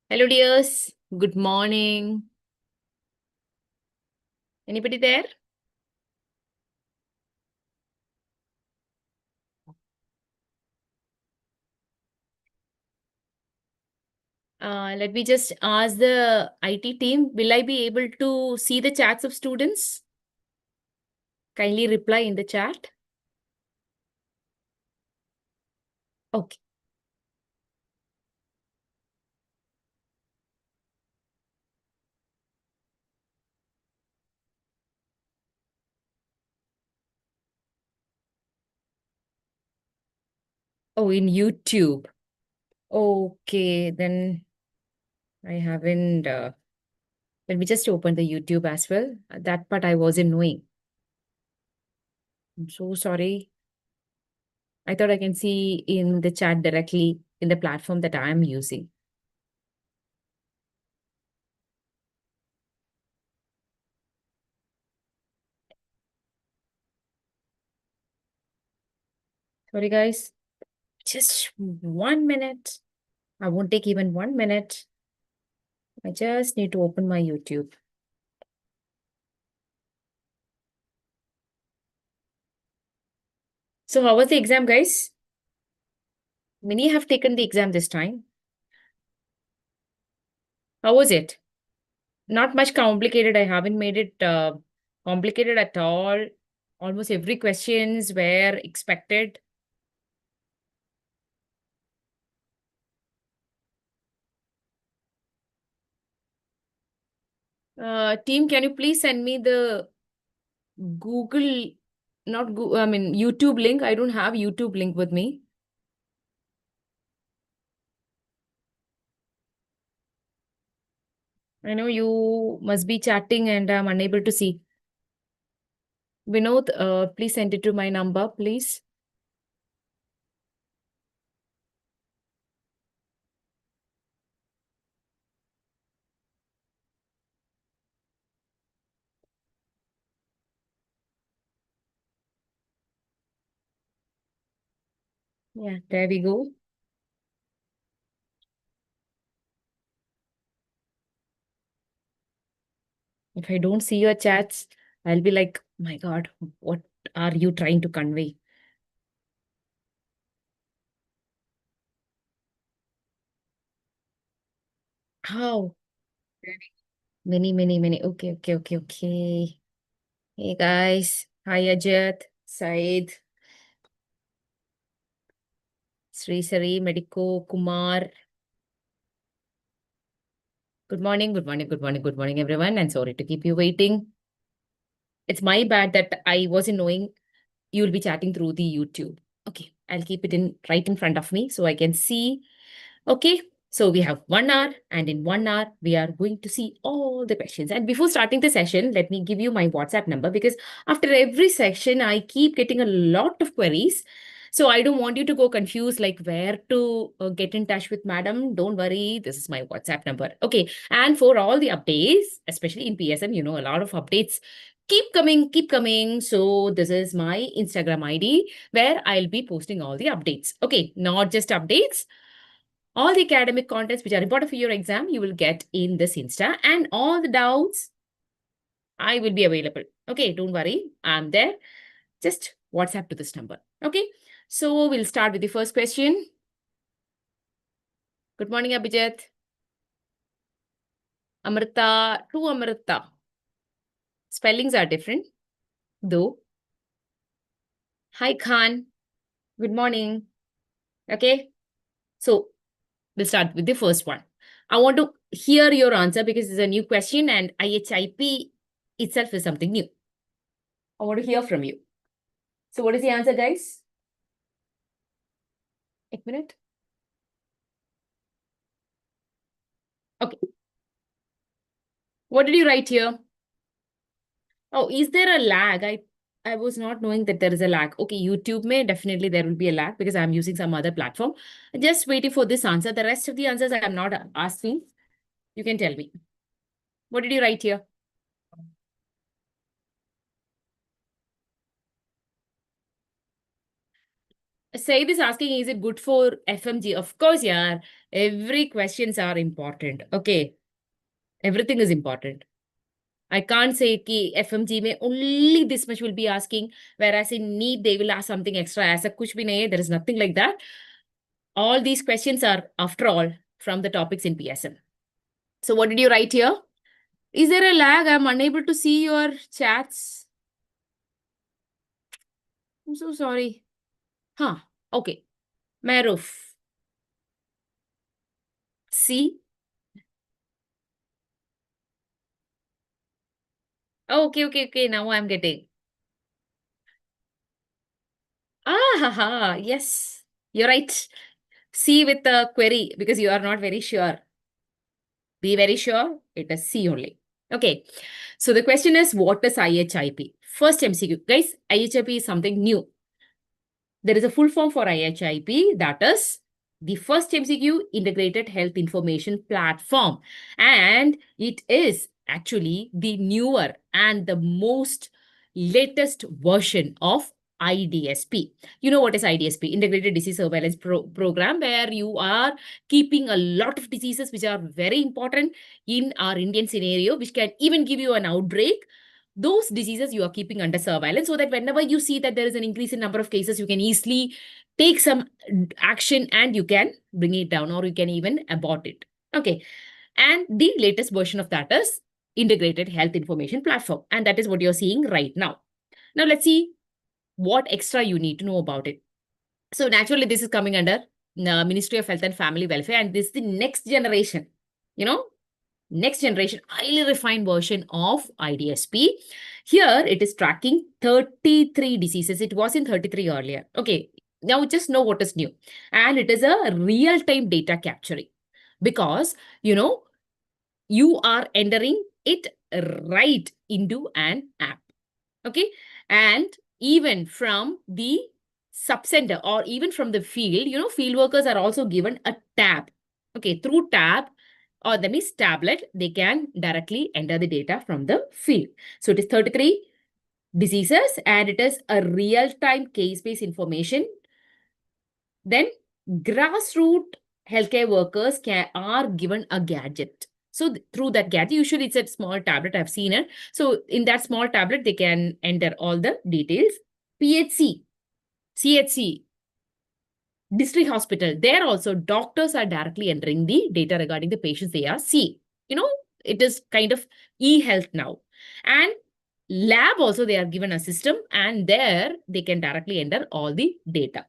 Hello, dears. Good morning. Anybody there? Let me just ask the IT team. Will I be able to see the chats of students? Kindly reply in the chat. Okay. Oh, in YouTube. Okay, then I haven't. Let me just open the YouTube as well. That part I wasn't knowing. I'm so sorry. I thought I can see in the chat directly in the platform that I am using. Sorry, guys. Just 1 minute. I won't take even 1 minute. I just need to open my YouTube. So how was the exam, guys? Many have taken the exam this time. How was it? Not much complicated. I haven't made it complicated at all. Almost every questions were expected. Team, can you please send me the Google, not Google, I mean YouTube link. I don't have YouTube link with me. I know you must be chatting and I'm unable to see. Vinod, please send it to my number, please. Yeah, there we go. If I don't see your chats, I'll be like, my God, what are you trying to convey? How? Many, many, many. Okay, okay, okay, okay. Hey guys. Hi Ajat, Said, Sri Sari, Medico, Kumar. Good morning, good morning, good morning, good morning, everyone. And sorry to keep you waiting. It's my bad that I wasn't knowing you'll be chatting through the YouTube. Okay, I'll keep it in right in front of me so I can see. Okay, so we have 1 hour, and in 1 hour, we are going to see all the questions. And before starting the session, let me give you my WhatsApp number because after every section, I keep getting a lot of queries. So I don't want you to go confused like where to get in touch with madam. Don't worry, this is my WhatsApp number. Okay, and for all the updates, especially in PSM, you know, a lot of updates keep coming, keep coming. So this is my Instagram ID where I'll be posting all the updates. Okay, not just updates, all the academic contents which are important for your exam, you will get in this Insta. And all the doubts, I will be available. Okay, don't worry. I'm there. Just WhatsApp to this number. Okay, so we'll start with the first question. Good morning, Abhijit. Amrita to Amrita. Spellings are different, though. Hi, Khan. Good morning. Okay, so we'll start with the first one. I want to hear your answer because it's a new question and IHIP itself is something new. I want to hear from you. So what is the answer, guys? 1 minute. Okay. What did you write here? Oh, is there a lag? I was not knowing that there is a lag. Okay, YouTube may definitely there will be a lag because I'm using some other platform. Just waiting for this answer. The rest of the answers I'm not asking. You can tell me. What did you write here? Said is asking, is it good for FMG? Of course, yeah. Every questions are important. Okay. Everything is important. I can't say ki FMG may only this much will be asking, whereas in NEET they will ask something extra. As a kuch bhi nahi hai, there is nothing like that. All these questions are, after all, from the topics in PSM. So what did you write here? Is there a lag? I'm unable to see your chats. I'm so sorry. Huh. Okay. Maruf. See? Oh, okay. Now I'm getting. Ah, haha. Yes. You're right. C with the query because you are not very sure. Be very sure it is C only. Okay. So the question is, what is IHIP? First MCQ. Guys, IHIP is something new. There is a full form for IHIP, that is the first MCQ Integrated Health Information Platform. And it is actually the newer and the most latest version of IDSP. You know what is IDSP? Integrated Disease Surveillance Program, where you are keeping a lot of diseases which are very important in our Indian scenario, which can even give you an outbreak. Those diseases you are keeping under surveillance so that whenever you see that there is an increase in number of cases, you can easily take some action and you can bring it down or you can even abort it. Okay. And the latest version of that is Integrated Health Information Platform. And that is what you're seeing right now. Now let's see what extra you need to know about it. So naturally, this is coming under the Ministry of Health and Family Welfare, and this is the next generation, next generation, highly refined version of IDSP. Here, it is tracking 33 diseases. It was in 33 earlier. Okay, now just know what is new. And it is a real-time data capturing because, you are entering it right into an app. Okay, and even from the subcenter or even from the field, field workers are also given a tab. Okay, through tab or that means tablet, they can directly enter the data from the field. So it is 33 diseases and it is a real-time case-based information. Then grassroots healthcare workers are given a gadget. So through that gadget, usually it's a small tablet, I've seen it. So in that small tablet, they can enter all the details. PHC, CHC, district hospital, there also doctors are directly entering the data regarding the patients they are seeing. It is kind of e-health now. And lab also, they are given a system and there they can directly enter all the data.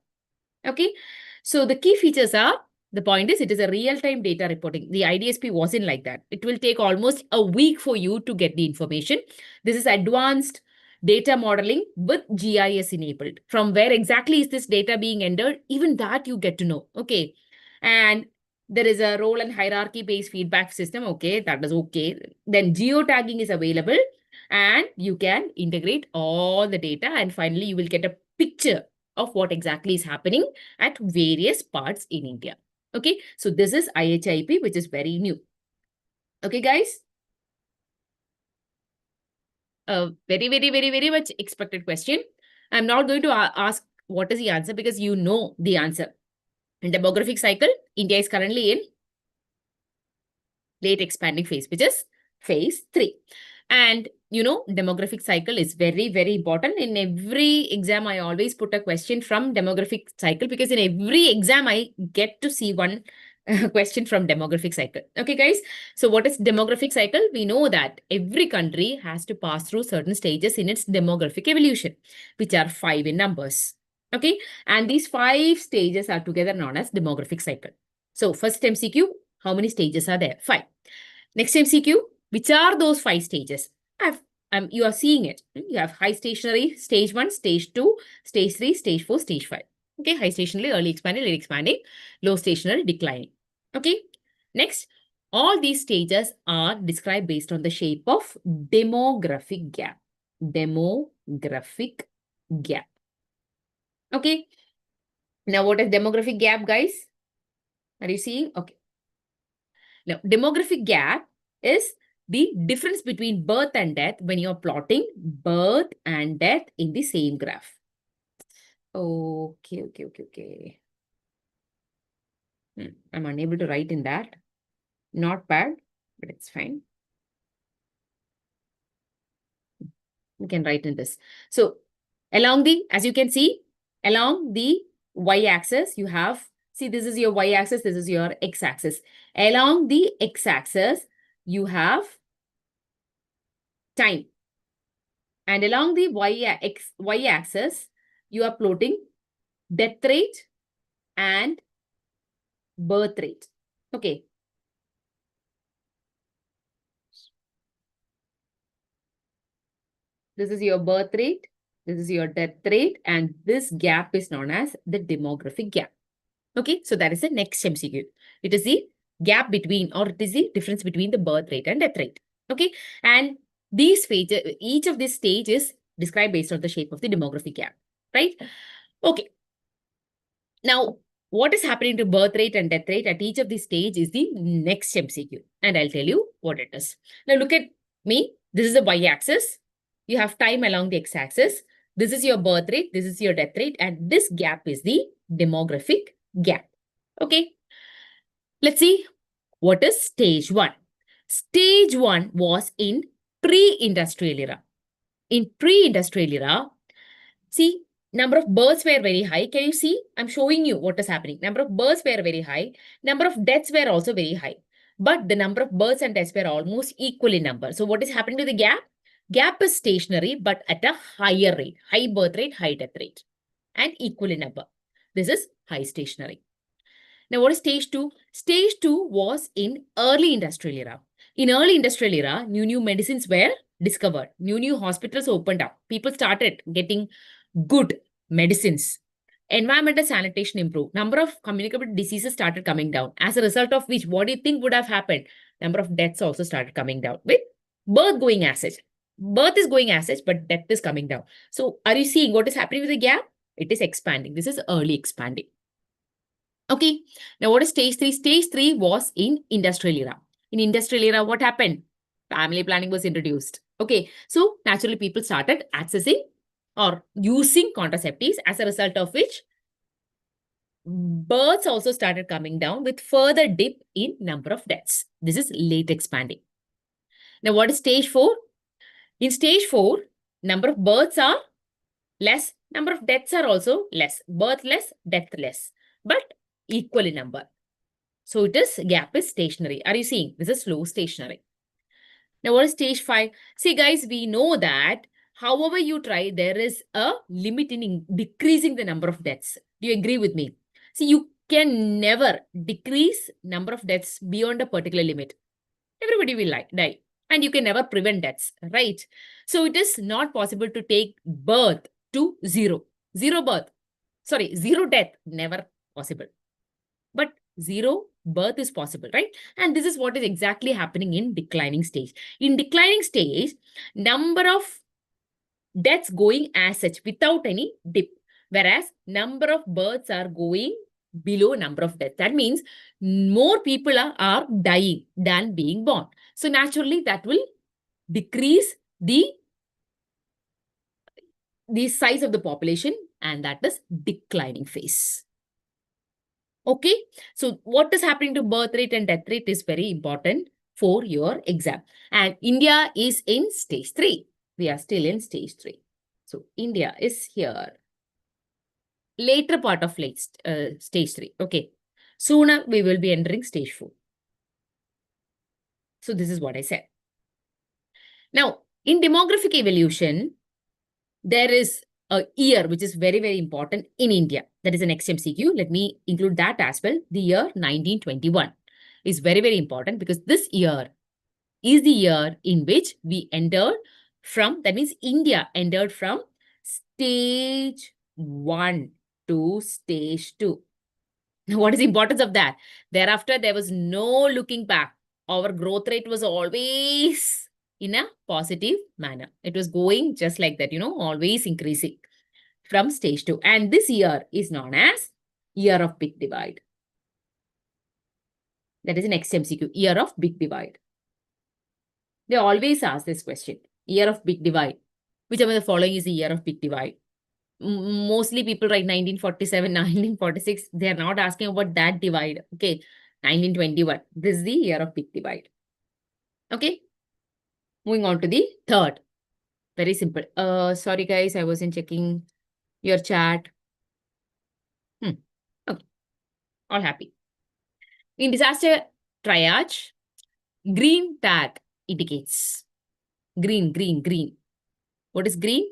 Okay. So the key features are, the point is it is a real-time data reporting. The IDSP wasn't like that. It will take almost a week for you to get the information. This is advanced data modeling with GIS enabled. From where exactly is this data being entered? Even that you get to know. Okay. And there is a role and hierarchy based feedback system. Okay. That is okay. Then geotagging is available and you can integrate all the data. And finally, you will get a picture of what exactly is happening at various parts in India. Okay, so this is IHIP, which is very new. Okay, guys. Very much expected question. I'm not going to ask what is the answer because you know the answer. In demographic cycle, India is currently in late expanding phase, which is phase 3. And demographic cycle is very important. In every exam, I always put a question from demographic cycle because in every exam, I get to see one question from demographic cycle. Okay, guys. So what is demographic cycle? We know that every country has to pass through certain stages in its demographic evolution, which are 5 in numbers. Okay. And these 5 stages are together known as demographic cycle. So first MCQ, how many stages are there? 5. Next MCQ, which are those 5 stages? You are seeing it. You have high stationary, stage 1, stage 2, stage 3, stage 4, stage 5. Okay, high stationary, early expanding, late expanding, low stationary, declining. Okay, next, all these stages are described based on the shape of demographic gap. Demographic gap. Okay, now what is demographic gap, guys? Are you seeing? Okay. Now, demographic gap is the difference between birth and death when you're plotting birth and death in the same graph. Okay. I'm unable to write in that. Not bad, but it's fine. We can write in this. So along the, as you can see, along the y-axis, you have, see, this is your y-axis, this is your x-axis. Along the x-axis, you have time. And along the y-axis, you are plotting death rate and birth rate. Okay. This is your birth rate, this is your death rate, and this gap is known as the demographic gap. Okay, so that is the next MCQ. It is the gap between, or it is the difference between the birth rate and death rate. Okay, and these phases, each of these stage is described based on the shape of the demographic gap, right? Okay. Now, what is happening to birth rate and death rate at each of these stage is the next MCQ, and I'll tell you what it is. Now, look at me. This is the y-axis. You have time along the x-axis. This is your birth rate. This is your death rate. And this gap is the demographic gap. Okay. Let's see what is stage 1. Stage 1 was in pre-industrial era. In pre-industrial era, see, number of births were very high. Can you see? I'm showing you what is happening. Number of births were very high. Number of deaths were also very high. But the number of births and deaths were almost equal in number. So what is happening to the gap? Gap is stationary, but at a higher rate. High birth rate, high death rate. And equal in number. This is high stationary. Now, what is stage 2? Stage 2 was in early industrial era. In early industrial era, new medicines were discovered. New hospitals opened up. People started getting good medicines. Environmental sanitation improved. Number of communicable diseases started coming down. As a result of which, what do you think would have happened? Number of deaths also started coming down with birth going as such. Birth is going as such, but death is coming down. So, are you seeing what is happening with the gap? It is expanding. This is early expanding. Okay. Now, what is stage 3? Stage 3 was in industrial era. In industrial era, what happened? Family planning was introduced. Okay. So, naturally, people started accessing or using contraceptives, as a result of which births also started coming down with further dip in number of deaths. This is late expanding. Now, what is stage 4? In stage 4, number of births are less, number of deaths are also less. Birth less, death less, but equal in number. So it is, gap is stationary. Are you seeing? This is slow stationary. Now, what is stage 5? See, guys, we know that however you try, there is a limit in decreasing the number of deaths. Do you agree with me? See, you can never decrease number of deaths beyond a particular limit. Everybody will die. And you can never prevent deaths, right? So it is not possible to take birth to zero. Zero death, never possible. But zero birth is possible, right? And this is what is exactly happening in declining stage. In declining stage, number of deaths going as such without any dip, whereas number of births are going below number of deaths. That means more people are dying than being born. So naturally, that will decrease the size of the population, and that is declining phase. Okay, so what is happening to birth rate and death rate is very important for your exam. And India is in stage 3. We are still in stage 3. So India is here. Later part of stage 3. Okay, sooner we will be entering stage 4. So this is what I said. Now, in demographic evolution, there is a year which is very, very important in India. That is the next MCQ. Let me include that as well. The year 1921 is very, very important because this year is the year in which we entered from, that means India entered from stage 1 to stage 2. Now, what is the importance of that? Thereafter, there was no looking back. Our growth rate was always in a positive manner. It was going just like that, always increasing from stage 2. And this year is known as year of big divide. That is the next MCQ, year of big divide. They always ask this question, year of big divide. Which among the following is the year of big divide? Mostly people write 1947, 1946. They are not asking about that divide. Okay, 1921. This is the year of big divide. Okay, moving on to the third. Very simple. Sorry guys, I wasn't checking your chat. Okay, all happy. In disaster triage, green tag indicates. Green, green, green. What is green?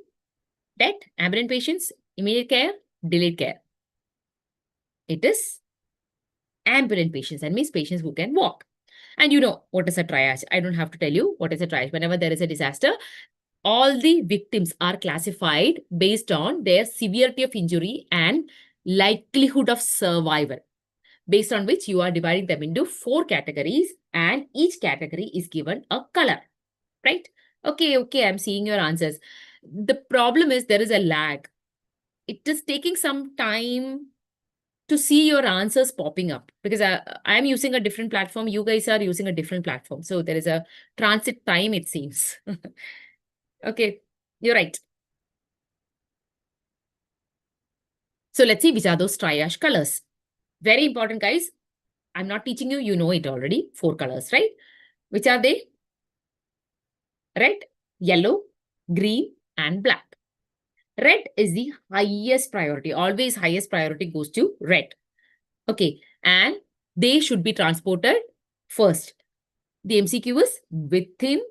Death, ambulance patients, immediate care, delayed care. It is ambulant patients. That means patients who can walk. And you know what is a triage. I don't have to tell you what is a triage. Whenever there is a disaster, all the victims are classified based on their severity of injury and likelihood of survival, based on which you are dividing them into 4 categories, and each category is given a color, right? Okay, I'm seeing your answers. The problem is there is a lag. It is taking some time to see your answers popping up because I'm using a different platform. You guys are using a different platform. So there is a transit time, it seems. Okay, you're right. So let's see which are those triage colors. Very important, guys. I'm not teaching you. You know it already. 4 colors, right? Which are they? Red, yellow, green, and black. Red is the highest priority. Always highest priority goes to red. Okay, and they should be transported first. The MCQ is within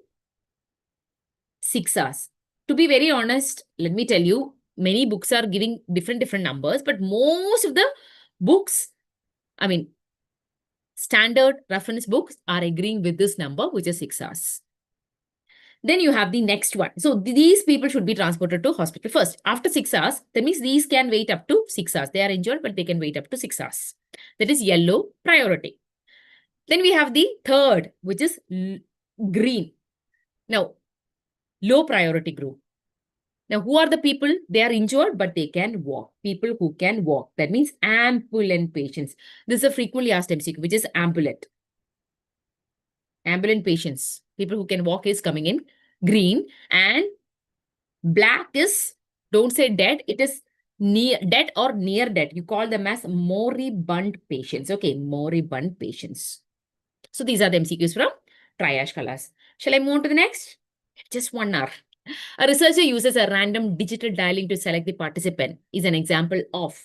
6 hours. To be very honest, let me tell you, many books are giving different numbers, but most of the books, I mean, standard reference books are agreeing with this number, which is 6 hours. Then you have the next one. So these people should be transported to hospital first. After 6 hours, that means these can wait up to 6 hours. They are injured, but they can wait up to 6 hours. That is yellow priority. Then we have the third, which is green. Now, low priority group. Now, who are the people? They are injured, but they can walk. People who can walk. That means ambulant patients. This is a frequently asked MCQ, which is ambulant. Ambulant patients. People who can walk is coming in green. And black is, don't say dead, it is near dead or near dead. You call them as moribund patients. Okay, moribund patients. So these are the MCQs from triage colors. Shall I move on to the next? Just 1 hour. A researcher uses a random digital dialing to select the participant is an example of.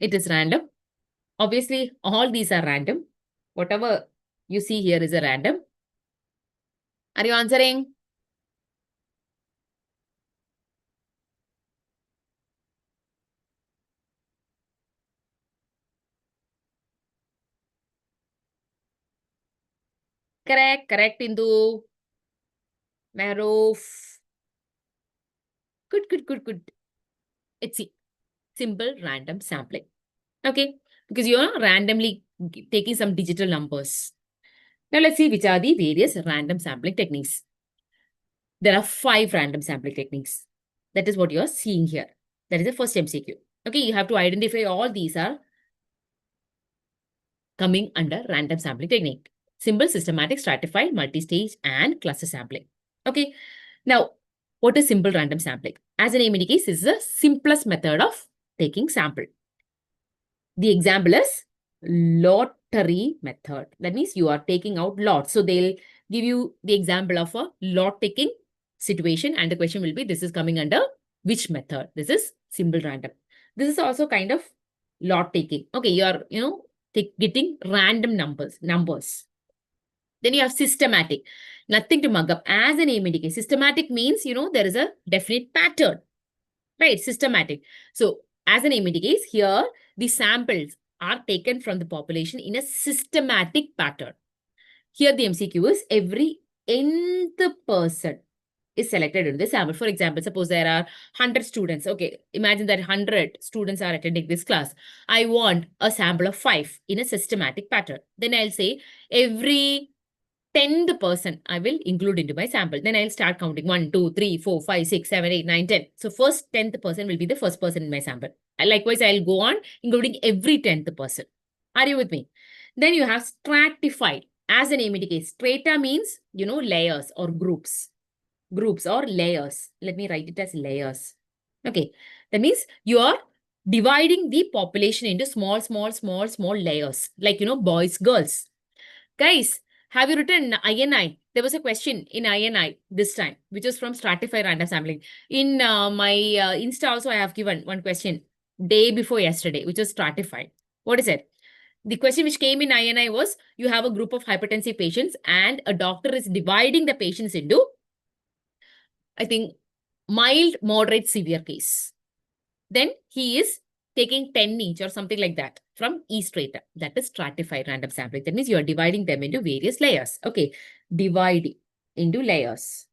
It is random. Obviously, all these are random. Whatever you see here is a random. Are you answering? Correct, Indu. Maruf. Good. It's simple random sampling. Okay, because you are randomly taking some digital numbers. Now let's see which are the various random sampling techniques. There are 5 random sampling techniques. That is what you are seeing here. That is the first MCQ. Okay, you have to identify all these are coming under random sampling technique. Simple, systematic, stratified, multi-stage, and cluster sampling. Okay, now what is simple random sampling? As the name indicates, this is the simplest method of taking sample. The example is lottery method. That means you are taking out lots. So they'll give you the example of a lot taking situation, and the question will be, this is coming under which method? This is simple random. This is also kind of lot taking. Okay, you are, getting random numbers. Then you have systematic. Nothing to mug up. As the name indicates, systematic means, there is a definite pattern. Right, systematic. So, as the name indicates, here the samples are taken from the population in a systematic pattern. Here the MCQ is every nth person is selected in the sample. For example, suppose there are 100 students. Okay, imagine that 100 students are attending this class. I want a sample of 5 in a systematic pattern. Then I'll say every 10th person I will include into my sample. Then I'll start counting 1, 2, 3, 4, 5, 6, 7, 8, 9, 10. So first 10th person will be the first person in my sample. Likewise, I'll go on including every 10th person. Are you with me? Then you have stratified. As the name indicates, strata means, layers or groups. groups or layers. Let me write it as layers. Okay, that means you are dividing the population into small layers, like, boys, girls. Guys, have you written INI? There was a question in INI this time, which is from Stratify Random Sampling. In my Insta also, I have given one question day before yesterday, which was stratified. What is it? The question which came in INI was, you have a group of hypertensive patients and a doctor is dividing the patients into, I think, mild, moderate, severe case. Then he is taking 10 each or something like that from each strata. That is stratified random sampling. That means you are dividing them into various layers. Okay, dividing into layers.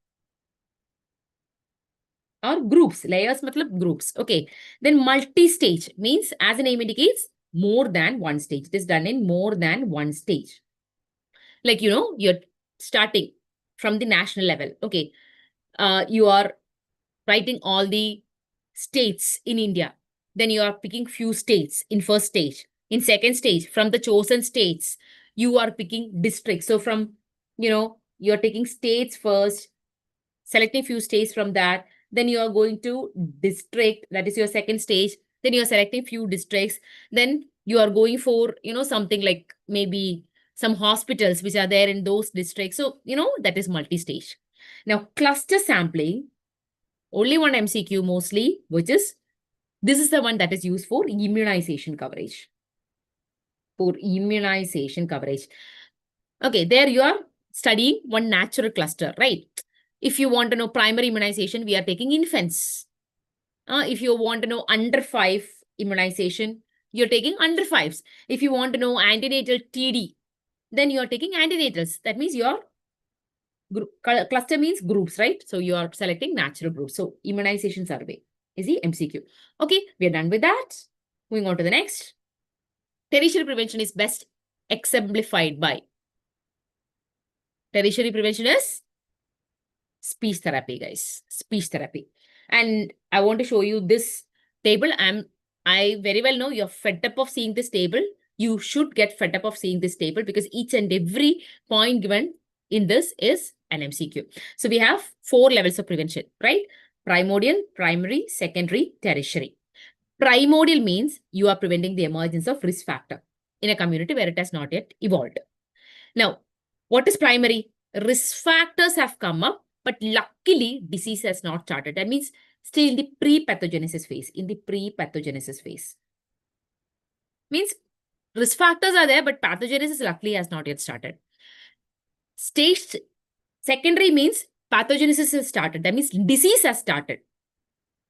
Or groups. Layers matlab groups. Okay. Then multi-stage means, as the name indicates, more than one stage. It is done in more than one stage. Like, you're starting from the national level. Okay. You are writing all the states in India. Then you are picking few states in first stage. In second stage, from the chosen states, you are picking districts. So from, you're taking states first, selecting few states from that. Then you are going to district, that is your second stage. Then you're selecting few districts. Then you are going for, something like maybe some hospitals which are there in those districts. So, that is multi-stage. Now, cluster sampling, only one MCQ mostly, which is, this is the one that is used for immunization coverage. For immunization coverage. Okay, there you are studying one natural cluster, right? If you want to know primary immunization, we are taking infants. If you want to know under 5 immunization, you're taking under 5s. If you want to know antenatal TD, then you're taking antenatals. That means your cluster means groups, right? So you are selecting natural groups. So immunization survey is the MCQ. Okay, we are done with that. Moving on to the next. Tertiary prevention is best exemplified by. Tertiary prevention is speech therapy, guys. Speech therapy. And I want to show you this table. I very well know you're fed up of seeing this table. You should get fed up of seeing this table because each and every point given in this is an MCQ. So we have 4 levels of prevention, right? Primordial, primary, secondary, tertiary. Primordial means you are preventing the emergence of risk factor in a community where it has not yet evolved. Now, what is primary? Risk factors have come up, but luckily disease has not started. That means still in the pre-pathogenesis phase. In the pre-pathogenesis phase. Means risk factors are there, but pathogenesis luckily has not yet started. Stage secondary means pathogenesis has started. That means disease has started.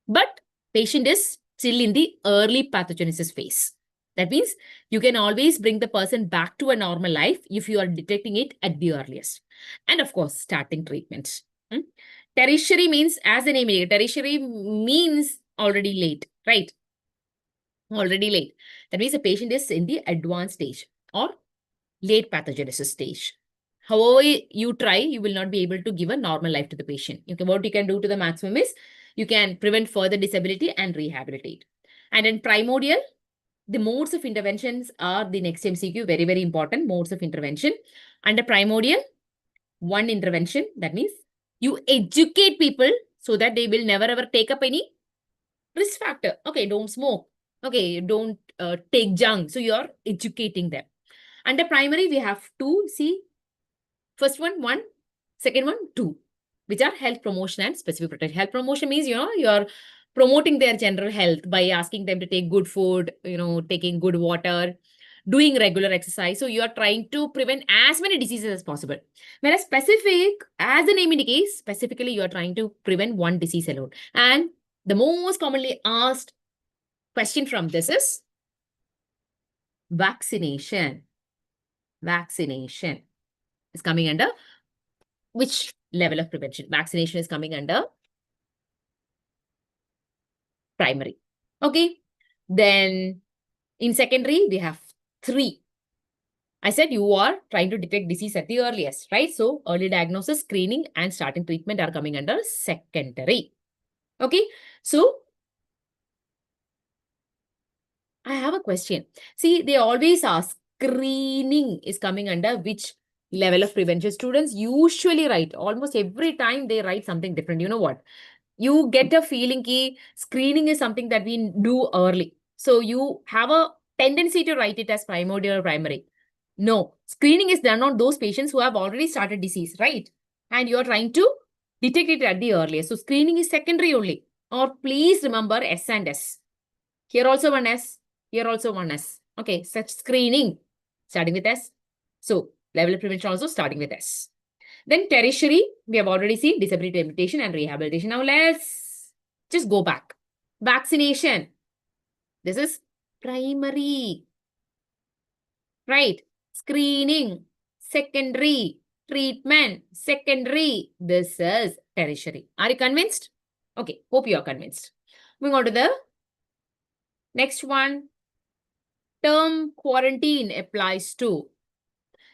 But patient is still in the early pathogenesis phase. That means you can always bring the person back to a normal life if you are detecting it at the earliest. And of course, starting treatment. Tertiary means, as the name indicates, tertiary means already late, right? Already late. That means the patient is in the advanced stage or late pathogenesis stage. However you try, you will not be able to give a normal life to the patient. Okay, what you can do to the maximum is, you can prevent further disability and rehabilitate. And in primordial, the modes of interventions are the next MCQ, very, very important, modes of intervention. Under primordial, one intervention, that means you educate people so that they will never ever take up any risk factor. Okay, don't smoke. Okay, don't take junk. So you are educating them. Under primary, we have 2, see, first one, second one, 2, which are health promotion and specific protection. Health promotion means, you are promoting their general health by asking them to take good food, taking good water, doing regular exercise. So you are trying to prevent as many diseases as possible. Whereas specific, as the name indicates, specifically you are trying to prevent one disease alone. And the most commonly asked question from this is vaccination. Vaccination is coming under which level of prevention? Vaccination is coming under primary. Okay. Then in secondary, we have 3. I said you are trying to detect disease at the earliest, right? So early diagnosis, screening, and starting treatment are coming under secondary. Okay. So I have a question. See, they always ask screening is coming under which Level of prevention. Students usually write, almost every time they write something different. You know what? You get a feeling that screening is something that we do early. So you have a tendency to write it as primordial or primary. No, screening is done on those patients who have already started disease, right? And you're trying to detect it at the earliest. So screening is secondary only. Or please remember S and S. Here also one S, here also one S. Okay, such screening starting with S. So level of prevention also starting with S. Then tertiary, we have already seen disability limitation and rehabilitation. Now let's just go back. Vaccination. This is primary, right? Screening, secondary. Treatment, secondary. This is tertiary. Are you convinced? Okay, hope you are convinced. Moving on to the next one. Term quarantine applies to.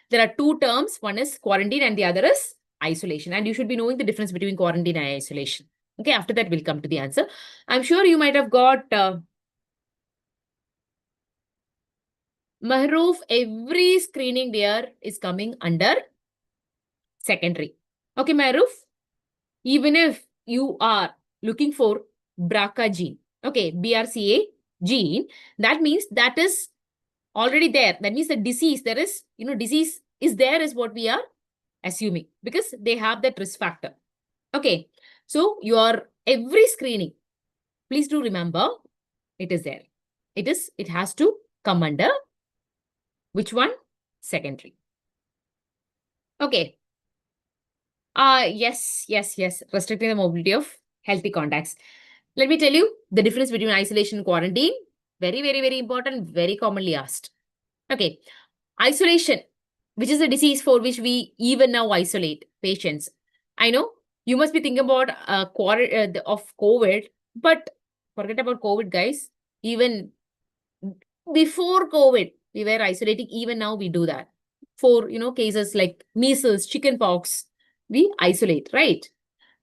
There are two terms. One is quarantine and the other is isolation. And you should be knowing the difference between quarantine and isolation. Okay, after that, we'll come to the answer. I'm sure you might have got Mahroof, every screening there is coming under secondary. Okay, Mahroof, even if you are looking for BRCA gene, okay, BRCA gene, that means that is already there. That means the disease, there is, disease is there is what we are assuming because they have that risk factor. Okay, so your every screening, please do remember, it is there. It has to come under which one? Secondary. Okay. Yes. Restricting the mobility of healthy contacts. Let me tell you the difference between isolation and quarantine. Very, very, very important, very commonly asked. Okay. Isolation, which is a disease for which we even now isolate patients. I know you must be thinking about of COVID, but forget about COVID, guys. Even before COVID, we were isolating. Even now, we do that. For cases like measles, chickenpox, we isolate, right?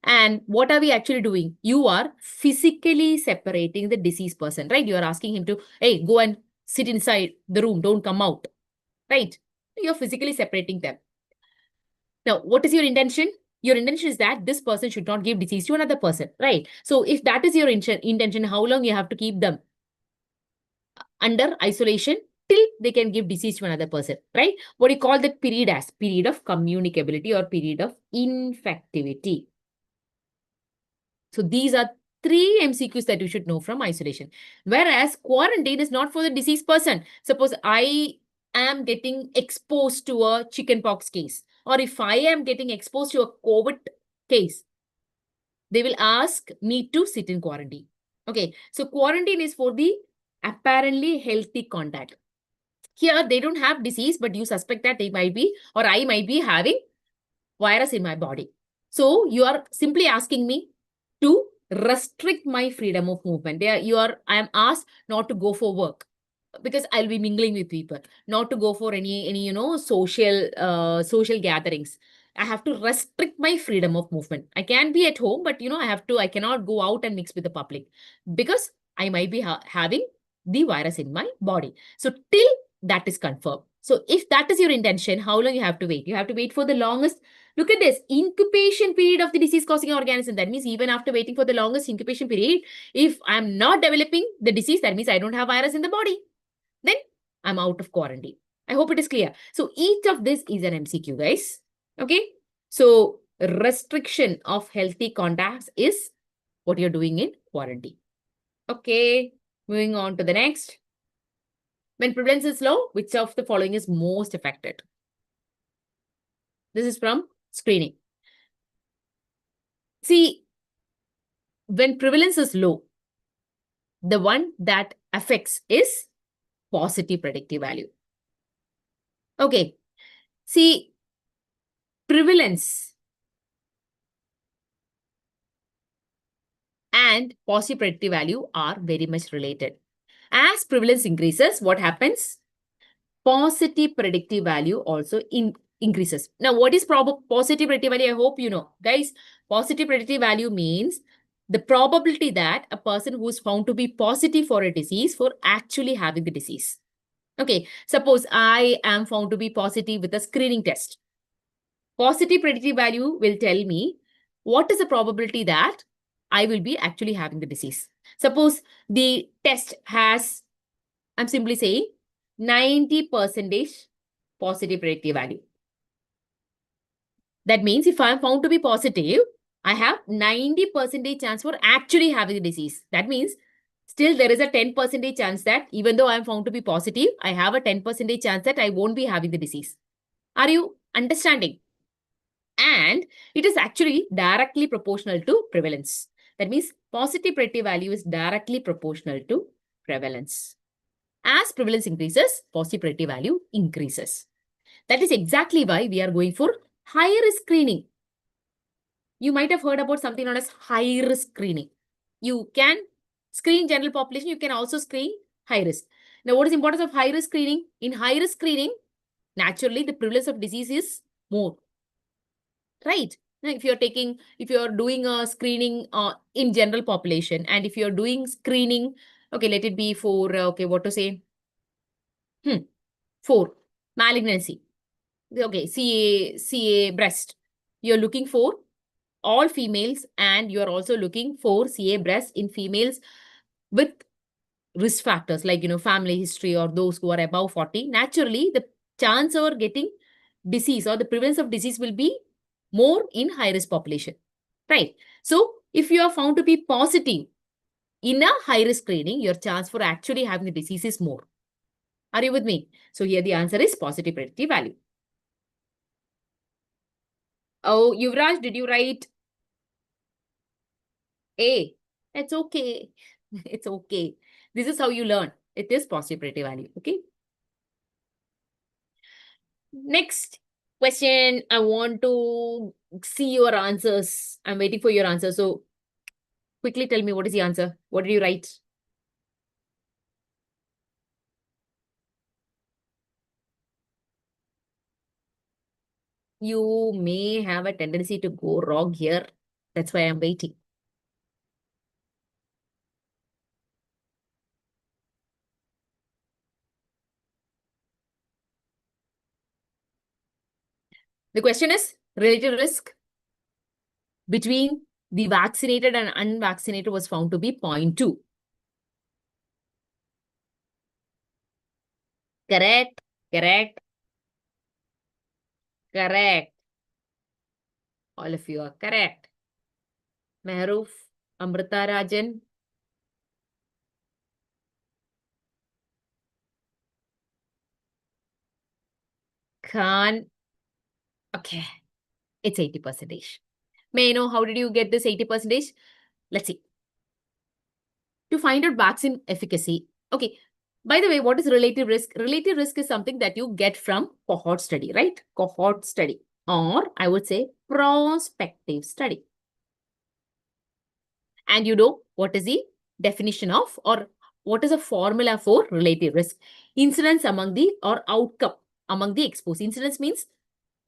And what are we actually doing? You are physically separating the diseased person, right? You are asking him to, hey, go and sit inside the room, don't come out, right? You're physically separating them. Now, what is your intention? Your intention is that this person should not give disease to another person, right? So if that is your intention, how long you have to keep them under isolation till they can give disease to another person, right? What do you call that period as? Period of communicability or period of infectivity. So these are 3 MCQs that you should know from isolation. Whereas quarantine is not for the deceased person. Suppose I am getting exposed to a chickenpox case, or if I am getting exposed to a COVID case, they will ask me to sit in quarantine. Okay, so quarantine is for the apparently healthy contact. Here, they don't have disease, but you suspect that they might be, or I might be having virus in my body. So you are simply asking me to restrict my freedom of movement. I am asked not to go for work because I'll be mingling with people, not to go for any social gatherings. I have to restrict my freedom of movement. I can be at home, but I cannot go out and mix with the public because I might be having the virus in my body. So till that is confirmed. So if that is your intention, how long you have to wait? You have to wait for the longest. Look at this incubation period of the disease-causing organism. That means even after waiting for the longest incubation period, if I'm not developing the disease, that means I don't have virus in the body. Then I'm out of quarantine. I hope it is clear. So each of this is an MCQ, guys. Okay. So restriction of healthy contacts is what you're doing in quarantine. Okay. Moving on to the next. When prevalence is low, which of the following is most affected? This is from screening. See, when prevalence is low, the one that affects is positive predictive value. Okay. See, prevalence and positive predictive value are very much related. As prevalence increases, what happens? Positive predictive value also increases. Now, what is positive predictive value? I hope you know. Guys, positive predictive value means the probability that a person who is found to be positive for a disease for actually having the disease. Okay, suppose I am found to be positive with a screening test. Positive predictive value will tell me what is the probability that I will be actually having the disease. Suppose the test has, I'm simply saying 90% positive predictive value. That means if I am found to be positive, I have 90% chance for actually having the disease. That means still there is a 10% chance that even though I am found to be positive, I have a 10% chance that I won't be having the disease. Are you understanding? And it is actually directly proportional to prevalence. That means positive predictive value is directly proportional to prevalence. As prevalence increases, positive predictive value increases. That is exactly why we are going for high risk screening. You might have heard about something known as high risk screening. You can screen general population, you can also screen high risk. Now, what is the importance of high risk screening? In high risk screening, naturally the prevalence of disease is more. Right? Now, if you're doing a screening in general population, and if you're doing screening, okay, let it be for, what to say? For malignancy. Okay, CA breast. You're looking for all females, and you're also looking for CA breast in females with risk factors like, family history or those who are above 40. Naturally, the chance of getting disease or the prevalence of disease will be more in high risk population, right? So if you are found to be positive in a high risk screening, your chance for actually having the disease is more. Are you with me? So here the answer is positive predictive value. Oh, Yuvraj, did you write A? It's okay. It's okay. This is how you learn. It is positive predictive value. Okay. Next question. I want to see your answers. I'm waiting for your answer. So quickly tell me, what is the answer? What did you write? You may have a tendency to go wrong here. That's why I'm waiting. The question is relative risk between the vaccinated and unvaccinated was found to be 0.2. Correct, correct, correct. All of you are correct. Mehroof, Amrita Rajan. Khan. Okay, it's 80%. May I know how did you get this 80%? Let's see. To find out vaccine efficacy. Okay. By the way, what is relative risk? Relative risk is something that you get from cohort study, right? Cohort study, or I would say prospective study. And you know what is the definition of, or what is a formula for relative risk? Incidence among the, or outcome among the exposed. Incidence means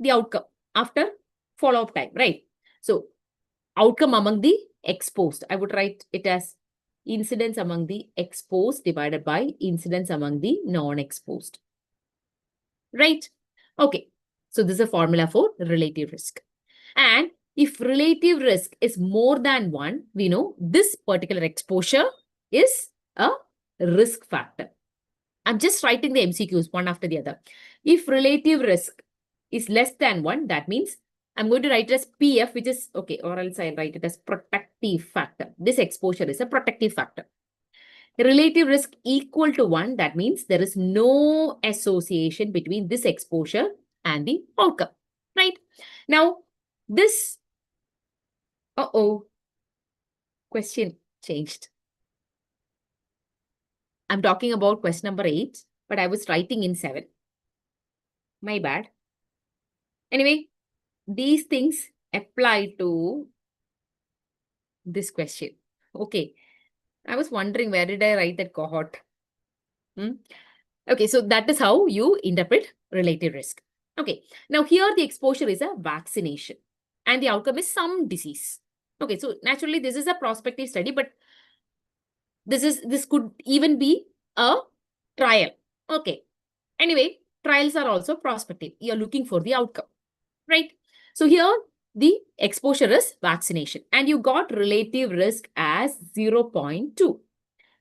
the outcome after follow-up time, right? So outcome among the exposed. I would write it as incidence among the exposed divided by incidence among the non-exposed. Right? Okay. So this is a formula for relative risk. And if relative risk is more than 1, we know this particular exposure is a risk factor. I'm just writing the MCQs one after the other. If relative risk is less than 1, that means I'm going to write it as PF, which is, okay, or else I'll write it as protective factor. This exposure is a protective factor. Relative risk equal to 1, that means there is no association between this exposure and the outcome, right? Now, this, question changed. I'm talking about question number 8, but I was writing in 7. My bad. Anyway, these things apply to this question. Okay. I was wondering, where did I write that cohort? Okay, so that is how you interpret relative risk. Okay, now here the exposure is a vaccination and the outcome is some disease. Okay, so naturally this is a prospective study, but this could even be a trial. Okay. Anyway, trials are also prospective. You're looking for the outcome, right? So here the exposure is vaccination and you got relative risk as 0.2.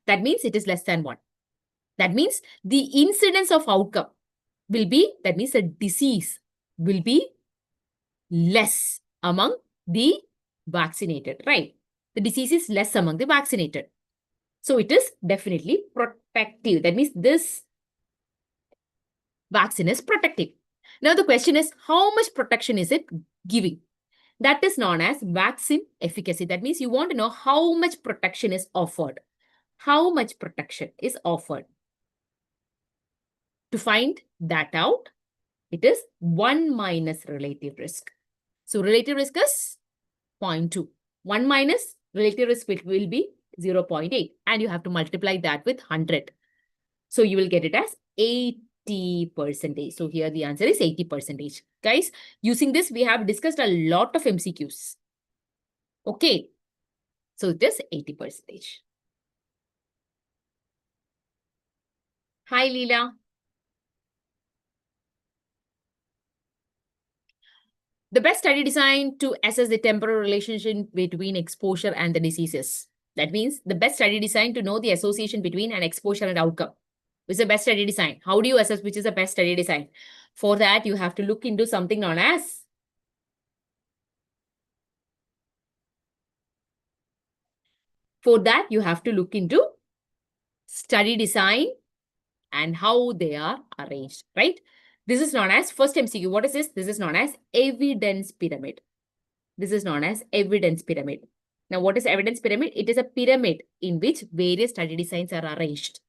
That means it is less than 1. That means the incidence of outcome will be, that means the disease will be less among the vaccinated, right? The disease is less among the vaccinated. So it is definitely protective. That means this vaccine is protective. Now the question is, how much protection is it giving? That is known as vaccine efficacy. That means you want to know how much protection is offered. How much protection is offered? To find that out, it is 1 minus relative risk. So relative risk is 0.2. 1 minus relative risk will be 0.8. And you have to multiply that with 100. So you will get it as 80%. So here the answer is 80%. Guys, using this, we have discussed a lot of MCQs. Okay. So it is 80%. Hi, Leela. The best study design to assess the temporal relationship between exposure and the diseases. That means the best study design to know the association between an exposure and outcome. Which is the best study design? How do you assess which is the best study design? For that, you have to look into something known as study design and how they are arranged, right? This is known as first MCQ. What is this? This is known as evidence pyramid. This is known as evidence pyramid. Now, what is evidence pyramid? It is a pyramid in which various study designs are arranged.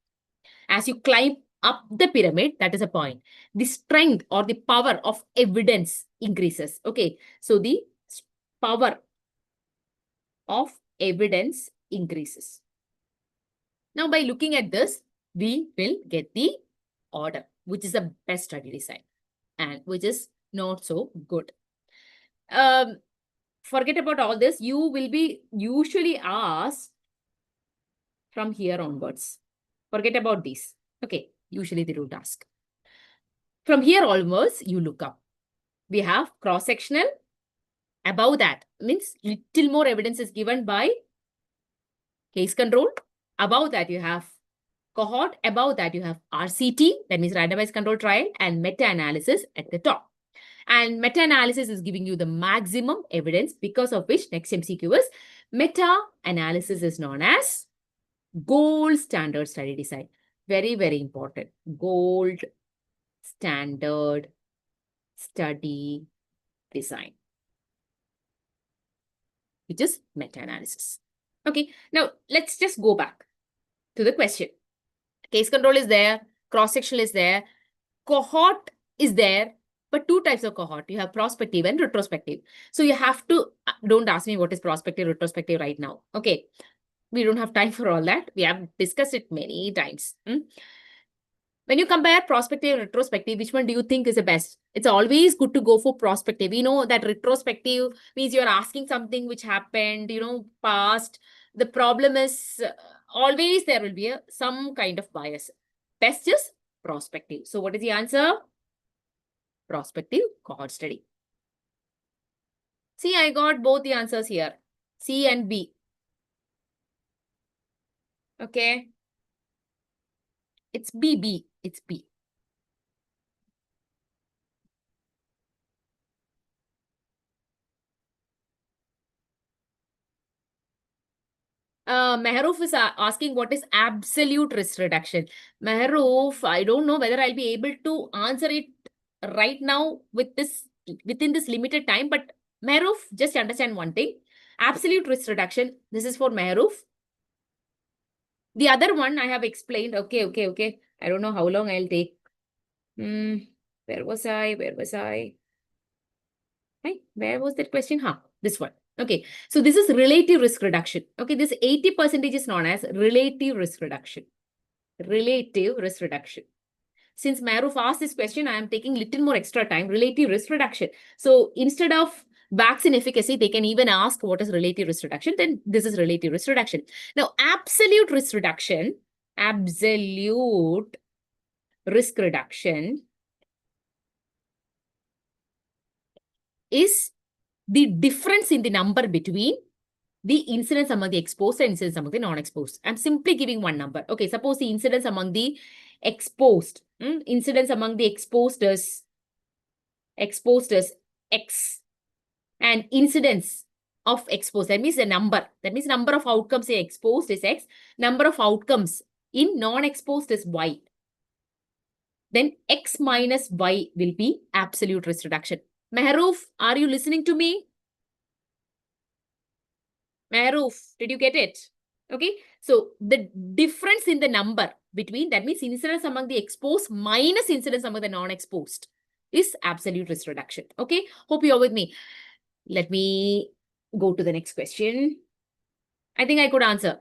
As you climb up the pyramid, that is a point. The strength or the power of evidence increases. Okay, so the power of evidence increases. Now, by looking at this, we will get the order, which is the best study design and which is not so good. Forget about all this. You will be usually asked from here onwards. Forget about these. Okay, usually they don't ask. From here onwards, you look up. We have cross-sectional. Above that means little more evidence is given by case control. Above that, you have cohort. Above that, you have RCT, that means randomized control trial, and meta-analysis at the top. And meta-analysis is giving you the maximum evidence, because of which next MCQ is meta-analysis is known as gold standard study design. Very, very important. Gold standard study design, which is meta-analysis. Okay, now let's just go back to the question. Case control is there, cross-sectional is there, cohort is there, but two types of cohort. You have prospective and retrospective. So you have to, don't ask me what is prospective, retrospective right now. Okay, we don't have time for all that. We have discussed it many times. When you compare prospective and retrospective, which one do you think is the best? It's always good to go for prospective. We know that retrospective means you're asking something which happened, past. The problem is always there will be some kind of bias. Best is prospective. So what is the answer? Prospective cohort study. See, I got both the answers here. C and B. Okay. It's B. It's B. Mehroof is asking what is absolute risk reduction. Mehroof, I don't know whether I'll be able to answer it right now within this limited time. But Mehroof, just understand one thing. Absolute risk reduction, this is for Mehroof. The other one I have explained. Okay. I don't know how long I'll take. Where was I? Right? Where was that question? This one. Okay, so this is relative risk reduction. Okay, this 80% is known as relative risk reduction. Relative risk reduction. Since Maruf asked this question, I am taking little more extra time. Relative risk reduction. So instead of vaccine efficacy, they can even ask what is relative risk reduction. Then this is relative risk reduction. Now, absolute risk reduction is the difference in the number between the incidence among the exposed and incidence among the non-exposed. I'm simply giving one number. Okay, suppose the incidence among the exposed, incidence among the exposed is X, and incidence of exposed, that means the number. That means number of outcomes in exposed is X, number of outcomes in non-exposed is Y. Then X minus Y will be absolute risk reduction. Mehroof, are you listening to me? Mehroof, did you get it? Okay, so the difference in the number between, that means incidence among the exposed minus incidence among the non-exposed, is absolute risk reduction. Okay, hope you're with me. Let me go to the next question. I think I could answer.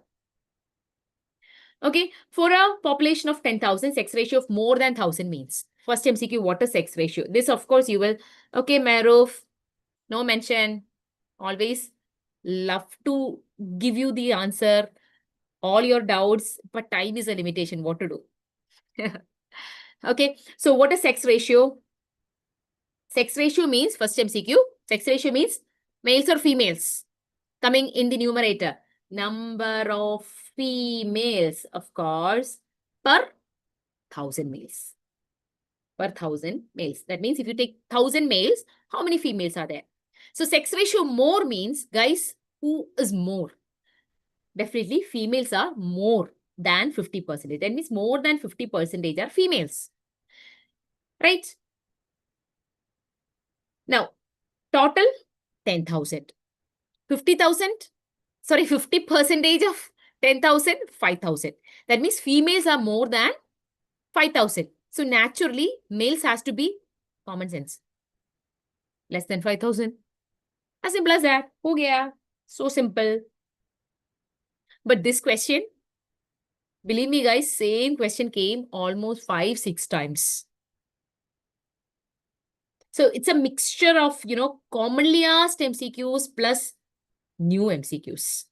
Okay, for a population of 10,000, sex ratio of more than 1,000 means. First MCQ, what is sex ratio? This, of course, you will. Okay, Mehroof, no mention. Always love to give you the answer, all your doubts, but time is a limitation. What to do? Okay, so what is sex ratio? Sex ratio means, first MCQ, sex ratio means males or females coming in the numerator. Number of females, of course, per 1,000 males. Per 1,000 males. That means if you take 1,000 males, how many females are there? So sex ratio more means, guys, who is more? Definitely females are more than 50%. That means more than 50% are females. Right? Now, total 10,000. 50,000? Sorry, 50% of 10,000, 5,000. That means females are more than 5,000. So naturally, males has to be common sense. Less than 5,000. As simple as that. Ho gaya. So simple. But this question, believe me guys, same question came almost 5-6 times. So it's a mixture of, commonly asked MCQs plus new MCQs.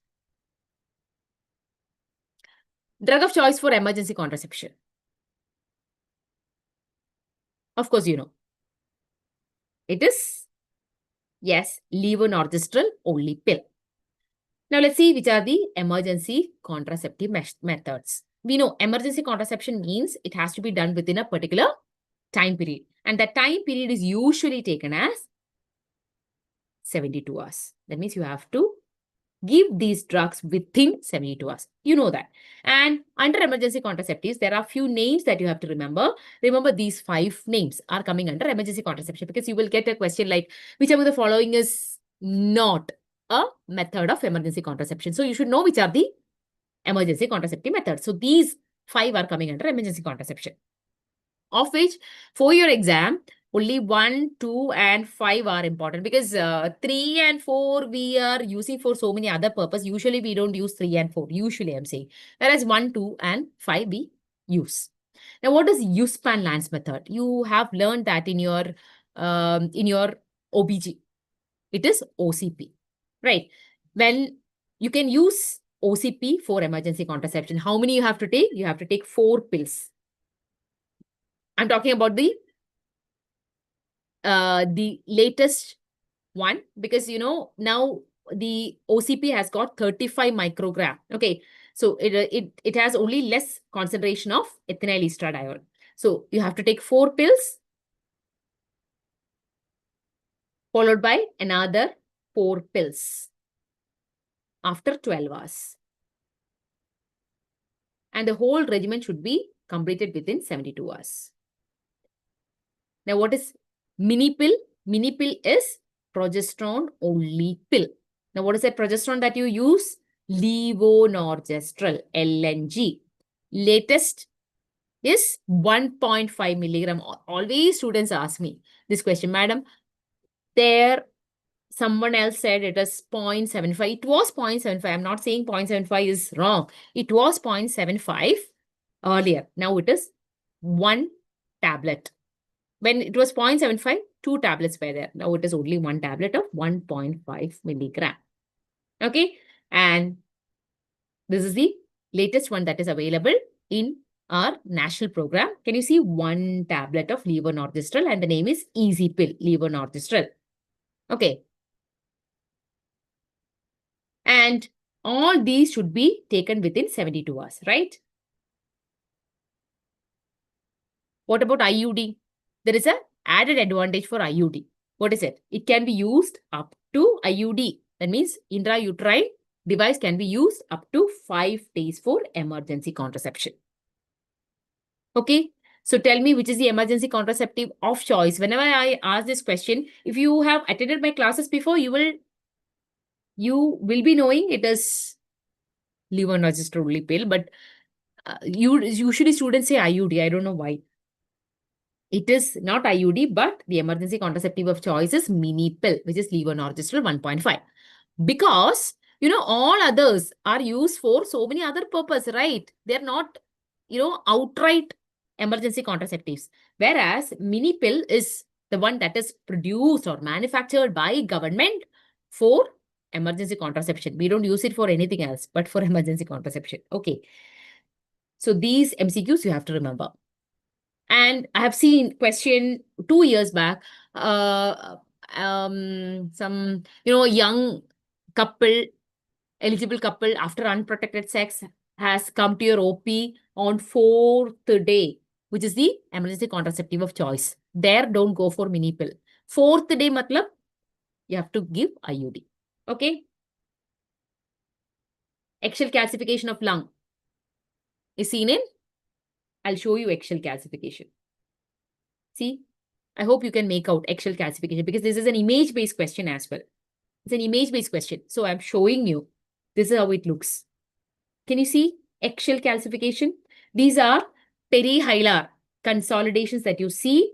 Drug of choice for emergency contraception. Of course, you know. It is, yes, levonorgestrel only pill. Now let's see which are the emergency contraceptive methods. We know emergency contraception means it has to be done within a particular time period. And that time period is usually taken as 72 hours. That means you have to give these drugs within 72 hours. You know that. And under emergency contraceptives, there are few names that you have to remember. Remember, these 5 names are coming under emergency contraception because you will get a question like, which among the following is not a method of emergency contraception? So you should know which are the emergency contraceptive methods. So these 5 are coming under emergency contraception, of which for your exam, only 1, 2, and 5 are important because 3 and 4 we are using for so many other purposes. Usually we don't use 3 and 4. Usually I'm saying. Whereas 1, 2, and 5 we use. Now, what is Uspan-Lance method? You have learned that in your OBG. It is OCP, right? When you can use OCP for emergency contraception, how many you have to take? You have to take 4 pills. I'm talking about the latest one because, now the OCP has got 35 microgram. Okay. So it has only less concentration of ethinyl estradiol. So you have to take 4 pills followed by another 4 pills after 12 hours. And the whole regimen should be completed within 72 hours. Now, what is mini pill? Mini pill is progesterone only pill. Now, what is that progesterone that you use? Levonorgestrel, LNG. Latest is 1.5 milligram. Always students ask me this question, madam. Someone else said it is 0.75. It was 0.75. I'm not saying 0.75 is wrong. It was 0.75 earlier. Now it is 1 tablet. When it was 0.75, 2 tablets were there. Now it is only 1 tablet of 1.5 milligram. Okay. And this is the latest one that is available in our national program. Can you see 1 tablet of levonorgestrel and the name is Easy Pill, levonorgestrel. Okay. And all these should be taken within 72 hours, right? What about IUD? There is an added advantage for IUD. What is it? It can be used up to IUD. That means intrauterine device can be used up to 5 days for emergency contraception. Okay. So tell me which is the emergency contraceptive of choice. Whenever I ask this question, if you have attended my classes before, you will be knowing it is levonorgestrel pill, but usually students say IUD. I don't know why. It is not IUD, but the emergency contraceptive of choice is mini pill, which is levonorgestrel 1.5. Because, all others are used for so many other purposes, right? They're not, outright emergency contraceptives. Whereas mini pill is the one that is produced or manufactured by government for emergency contraception. We don't use it for anything else, but for emergency contraception. Okay. So these MCQs you have to remember. And I have seen question 2 years back, some, young couple, eligible couple after unprotected sex has come to your OP on 4th day, which is the emergency contraceptive of choice. There, don't go for mini pill. 4th day, matlab, you have to give IUD. Okay. Eggshell calcification of lung is seen in. I'll show you eggshell calcification. See, I hope you can make out eggshell calcification because this is an image-based question as well. It's an image-based question. So I'm showing you. This is how it looks. Can you see eggshell calcification? These are perihilar consolidations that you see.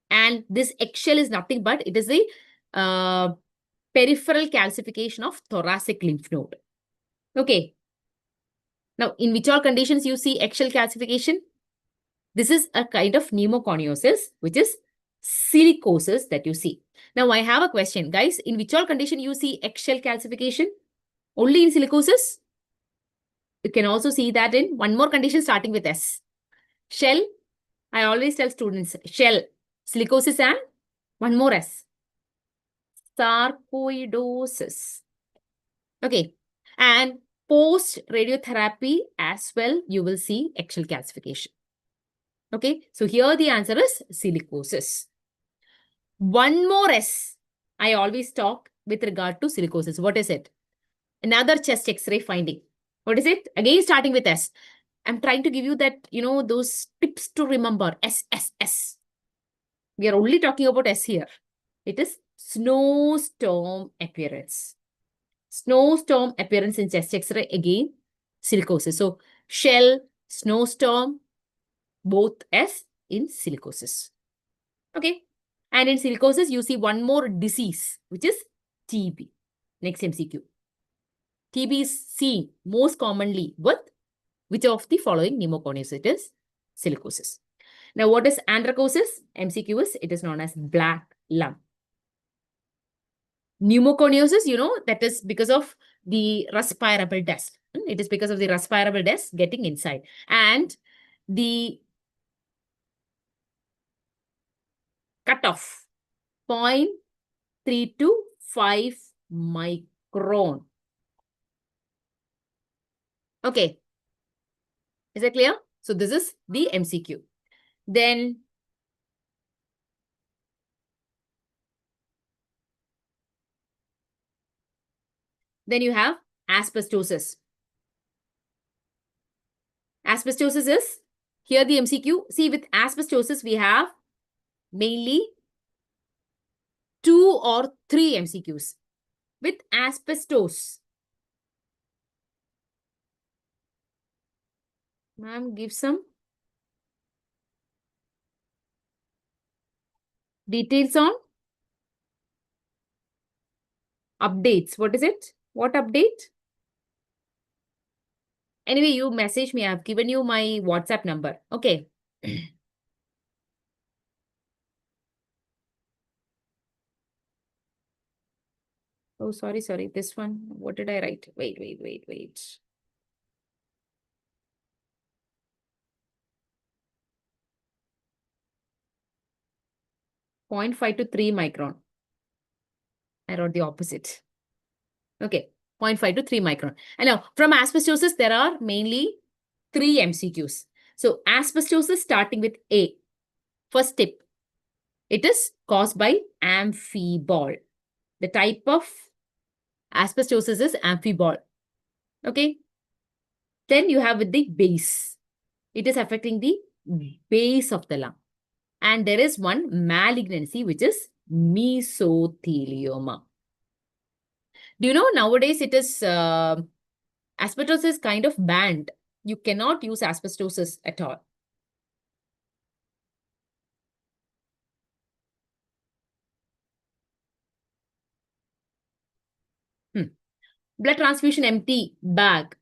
And this eggshell is nothing but it is the peripheral calcification of thoracic lymph node. Okay. Now, in which all conditions you see eggshell calcification? This is a kind of pneumoconiosis, which is silicosis that you see. Now, I have a question. Guys, in which all condition you see eggshell calcification? Only in silicosis? You can also see that in one more condition starting with S. Shell, I always tell students, shell, silicosis and one more S. Sarcoidosis. Okay. And post-radiotherapy as well, you will see eggshell calcification. Okay, so here the answer is silicosis. One more S. I always talk with regard to silicosis. What is it? Another chest X-ray finding. What is it? Again, starting with S. I'm trying to give you that, those tips to remember. S, S, S. We are only talking about S here. It is snowstorm appearance. Snowstorm appearance in chest X-ray. Again, silicosis. So, shell, snowstorm, both S in silicosis. Okay. And in silicosis, you see one more disease, which is TB. Next MCQ. TB is seen most commonly with which of the following pneumoconiosis? It is silicosis. Now, what is anthracosis? MCQ is, it is known as black lung. Pneumoconiosis, that is because of the respirable dust. It is because of the respirable dust getting inside. And the cutoff, 0.3 to 5 micron. Okay. Is that clear? So this is the MCQ. Then you have asbestosis. Asbestosis is, here the MCQ. See, with asbestosis, we have mainly 2 or 3 MCQs. With asbestos, ma'am, give some details on updates. What is it? What update? Anyway, you message me. I've given you my WhatsApp number. Okay. Oh, sorry. This one. What did I write? Wait. 0.5 to 3 micron. I wrote the opposite. Okay. 0.5 to 3 micron. And now from asbestosis, there are mainly 3 MCQs. So asbestosis starting with A. First tip. It is caused by amphibole. The type of asbestosis is amphibole. Okay. Then you have with the base. It is affecting the base of the lung. And there is one malignancy, which is mesothelioma. Do you know nowadays it is asbestosis is kind of banned. You cannot use asbestosis at all. Blood transfusion empty bag.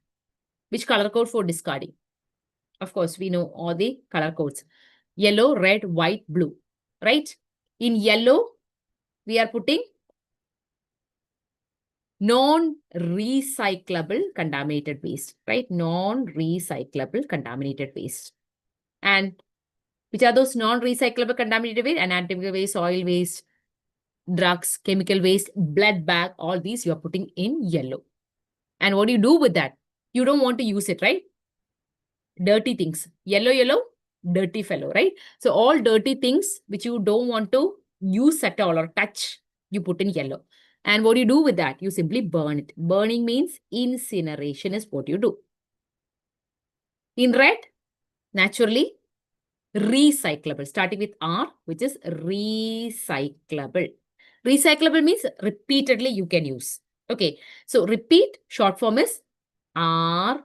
Which color code for discarding? Of course, we know all the color codes. Yellow, red, white, blue. Right? In yellow, we are putting non-recyclable contaminated waste. Right? Non-recyclable contaminated waste. And which are those non-recyclable contaminated waste? Anatomical waste, soil waste, drugs, chemical waste, blood bag, all these you are putting in yellow. And what do you do with that? You don't want to use it, right? Dirty things. Yellow, yellow, dirty fellow, right? So all dirty things which you don't want to use at all or touch, you put in yellow. And what do you do with that? You simply burn it. Burning means incineration is what you do. In red, naturally, recyclable, starting with R, which is recyclable. Recyclable means repeatedly you can use. Okay, so repeat, short form is RPT.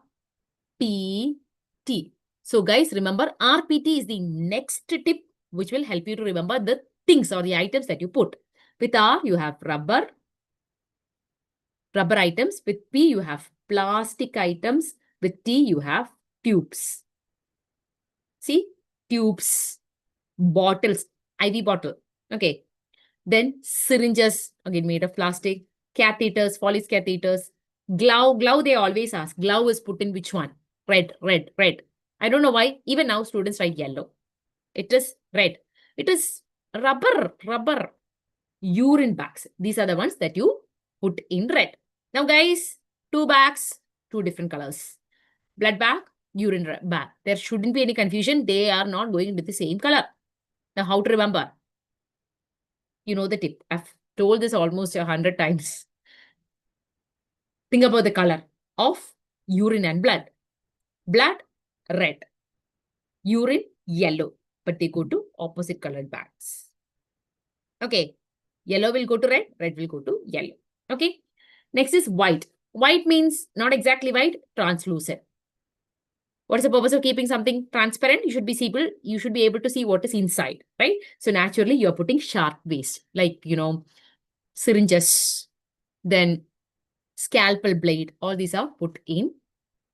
So guys, remember RPT is the next tip which will help you to remember the things or the items that you put. With R, you have rubber items. With P, you have plastic items. With T, you have tubes. See, tubes, bottles, IV bottle. Okay. Then syringes, again made of plastic, catheters, Foley's catheters, glove they always ask. Glove is put in which one? Red, red, red. I don't know why. Even now students write yellow. It is red. It is rubber. Urine bags. These are the ones that you put in red. Now guys, 2 bags, 2 different colors. Blood bag, urine bag. There shouldn't be any confusion. They are not going with the same color. Now how to remember? You know the tip. I've told this almost 100 times. Think about the color of urine and blood. Blood, red. Urine, yellow. But they go to opposite colored bags. Okay. Yellow will go to red. Red will go to yellow. Okay. Next is white. White means not exactly white, translucent. What is the purpose of keeping something transparent? You should be able to see what is inside, right? So naturally, you're putting sharp waste, like, syringes, then scalpel blade. All these are put in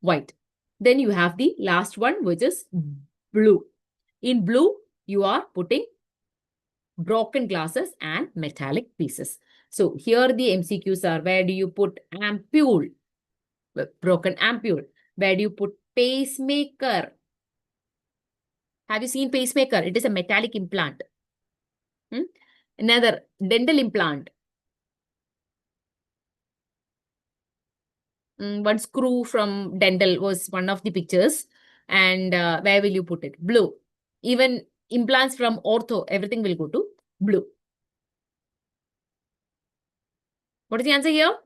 white. Then you have the last one, which is blue. In blue, you are putting broken glasses and metallic pieces. So here the MCQs are, where do you put ampule? Broken ampule. Where do you put pacemaker? Have you seen pacemaker? It is a metallic implant. Another dental implant. One screw from dental was one of the pictures. And where will you put it? Blue. Even implants from ortho, everything will go to blue. What is the answer here?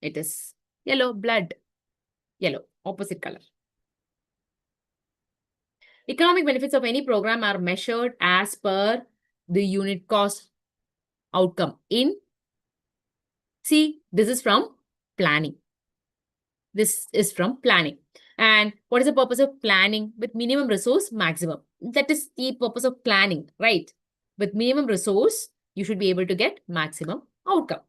It is yellow, blood. Yellow, opposite color. Economic benefits of any program are measured as per the unit cost outcome in. See, this is from planning. This is from planning. And what is the purpose of planning? With minimum resource, maximum. That is the purpose of planning, right? With minimum resource, you should be able to get maximum outcome.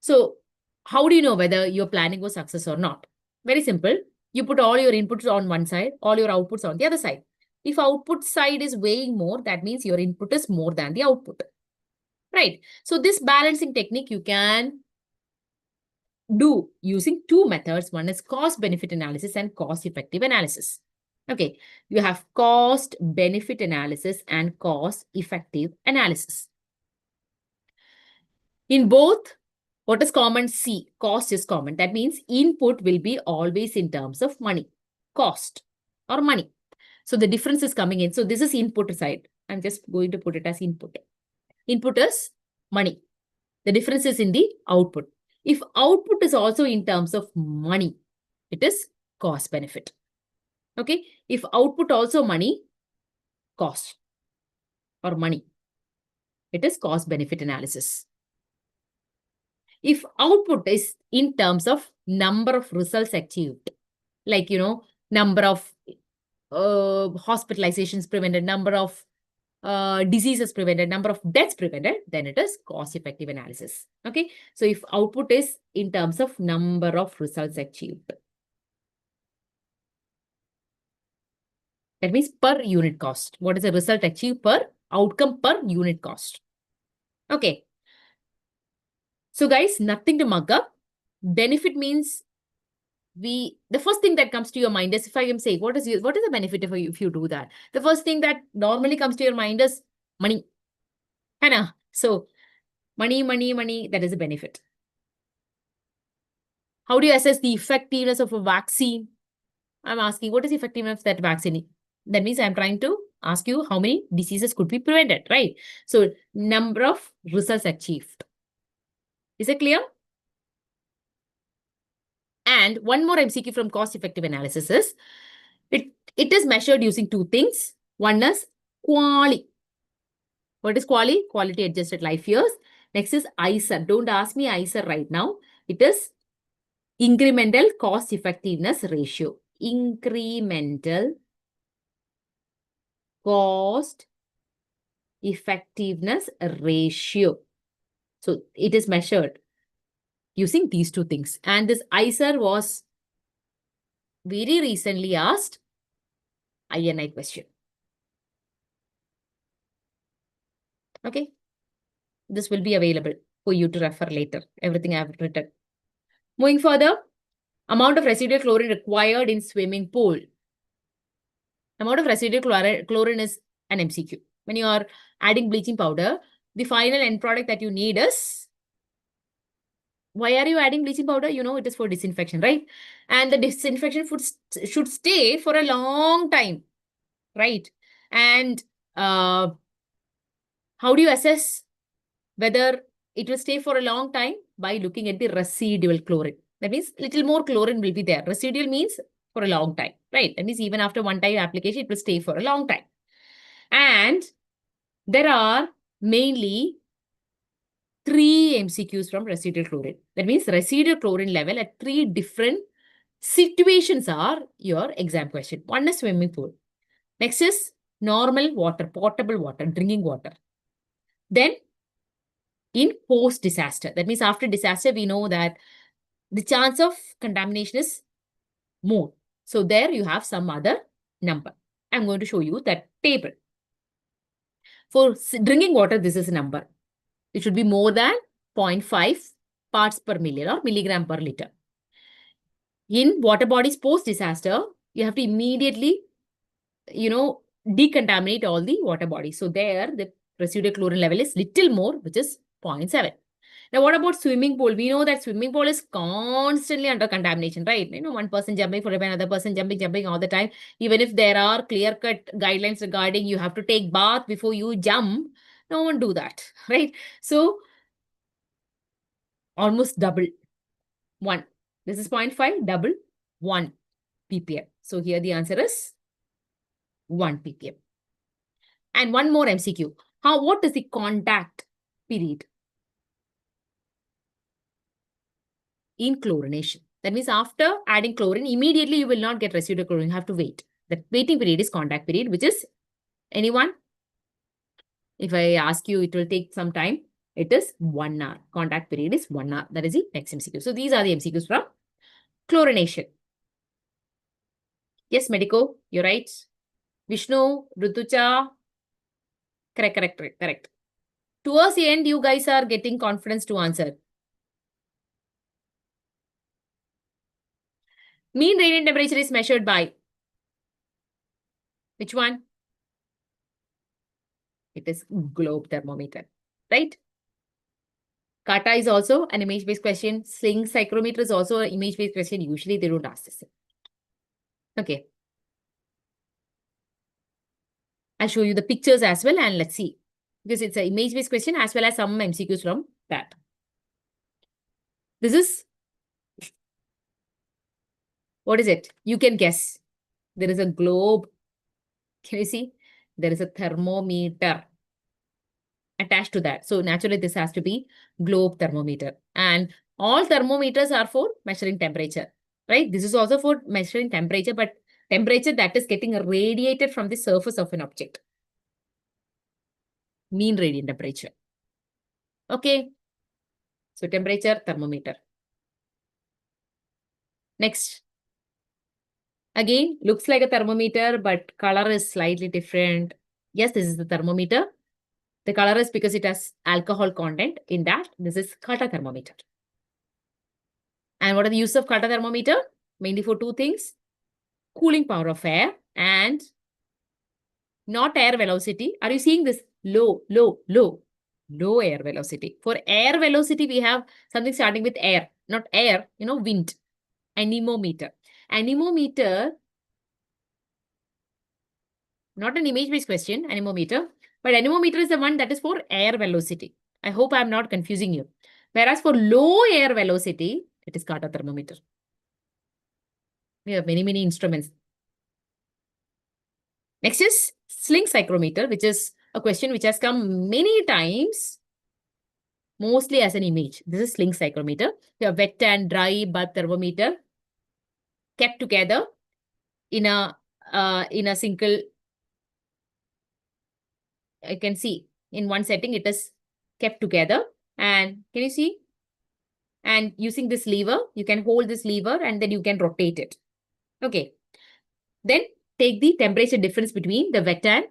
So how do you know whether your planning was success or not? Very simple. You put all your inputs on one side, all your outputs on the other side. If output side is weighing more, that means your input is more than the output, right? So this balancing technique you can do using 2 methods. One is cost-benefit analysis and cost-effective analysis. Okay, you have cost-benefit analysis and cost-effective analysis. In both, What is common? C. Cost is common. That means input will be always in terms of money. Cost or money. So the difference is coming in. So this is input side. I'm just going to put it as input. Input is money. The difference is in the output. If output is also in terms of money, it is cost benefit. Okay. If output also money, cost or money, it is cost benefit analysis. If output is in terms of number of results achieved, like, number of hospitalizations prevented, number of diseases prevented, number of deaths prevented, then it is cost-effective analysis. Okay. So if output is in terms of number of results achieved, that means per unit cost. What is the result achieved per outcome per unit cost? Okay. So guys, nothing to mug up. Benefit means the first thing that comes to your mind is, if I am saying, what is the benefit if you do that? The first thing that normally comes to your mind is money. Hannah. So money, that is a benefit. How do you assess the effectiveness of a vaccine? I'm asking, what is the effectiveness of that vaccine? That means I'm trying to ask you how many diseases could be prevented, right? So number of results achieved. Is it clear? And one more MCQ from cost-effective analysis is, it is measured using two things. One is QALY. What is QALY? Quality adjusted life years. Next is ICER. Don't ask me ICER right now. It is incremental cost effectiveness ratio. Incremental cost effectiveness ratio. So it is measured using these two things. And this ICER was very recently asked INI question. Okay. This will be available for you to refer later. Everything I have written. Moving further, amount of residual chlorine required in swimming pool. Amount of residual chlorine is an MCQ. When you are adding bleaching powder, the final end product that you need is, why are you adding bleaching powder? It is for disinfection, right? And the disinfection should stay for a long time, right? And how do you assess whether it will stay for a long time? By looking at the residual chlorine. That means little more chlorine will be there. Residual means for a long time, right? That means even after one time application, it will stay for a long time. And there are mainly 3 MCQs from residual chlorine. That means residual chlorine level at 3 different situations are your exam question. One is swimming pool. Next is normal water, potable water, drinking water. Then in post-disaster, that means after disaster, we know that the chance of contamination is more. So there you have some other number. I'm going to show you that table. For drinking water, this is a number. It should be more than 0.5 parts per million or milligram per liter. In water bodies post-disaster, you have to immediately, decontaminate all the water bodies. So there, the residual chlorine level is little more, which is 0.7. Now, what about swimming pool? We know that swimming pool is constantly under contamination, right? One person jumping for another person jumping all the time. Even if there are clear-cut guidelines regarding you have to take bath before you jump, no one do that, right? So, almost double. 1. This is 0.5, double 1 ppm. So, here the answer is 1 ppm. And one more MCQ. What is the contact period in chlorination? That means after adding chlorine, immediately you will not get residual chlorine. You have to wait. The waiting period is contact period, which is, anyone? If I ask you, it will take some time. It is 1 hour. Contact period is 1 hour. That is the next MCQ. So these are the MCQs from chlorination. Yes, Medico, you're right. Vishnu, Rutucha, correct. Towards the end, you guys are getting confidence to answer. Mean radiant temperature is measured by which one? It is globe thermometer, right? Kata is also an image-based question. Sling psychrometer is also an image-based question. Usually they don't ask this. Okay. I'll show you the pictures as well and let's see. Because it's an image-based question as well as some MCQs from that. This is, what is it? You can guess. There is a globe. Can you see? There is a thermometer attached to that. So naturally, this has to be globe thermometer. And all thermometers are for measuring temperature, right? This is also for measuring temperature, but temperature that is getting radiated from the surface of an object. Mean radiant temperature. Okay. So temperature, thermometer. Next. Again, looks like a thermometer, but color is slightly different. Yes, this is the thermometer. The color is because it has alcohol content in that. This is Kata thermometer. And what are the use of Kata thermometer? Mainly for two things. Cooling power of air and not air velocity. Are you seeing this? Low, low, low. Low air velocity. For air velocity, we have something starting with air. Not air, wind. Anemometer. Anemometer, not an image-based question, anemometer. But anemometer is the one that is for air velocity. I hope I'm not confusing you. Whereas for low air velocity, it is Kata thermometer. We have many, many instruments. Next is sling psychrometer, which is a question which has come many times, mostly as an image. This is sling psychrometer. You have wet and dry bulb thermometer kept together in a single. I can see in one setting it is kept together. And can you see? And using this lever, you can hold this lever and then you can rotate it. Okay. Then take the temperature difference between the wet and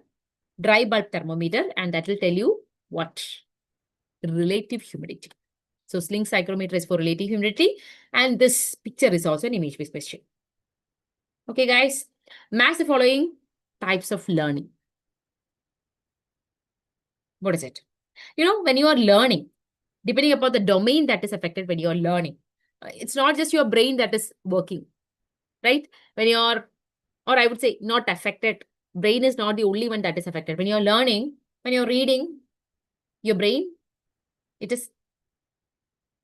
dry bulb thermometer and that will tell you what? Relative humidity. So sling psychrometer is for relative humidity and this picture is also an image-based question. Okay, guys. Match the following types of learning. What is it? When you are learning, depending upon the domain that is affected when you are learning, it's not just your brain that is working, right? When you're, or I would say not affected, brain is not the only one that is affected. When you're learning, when you're reading, your brain, it is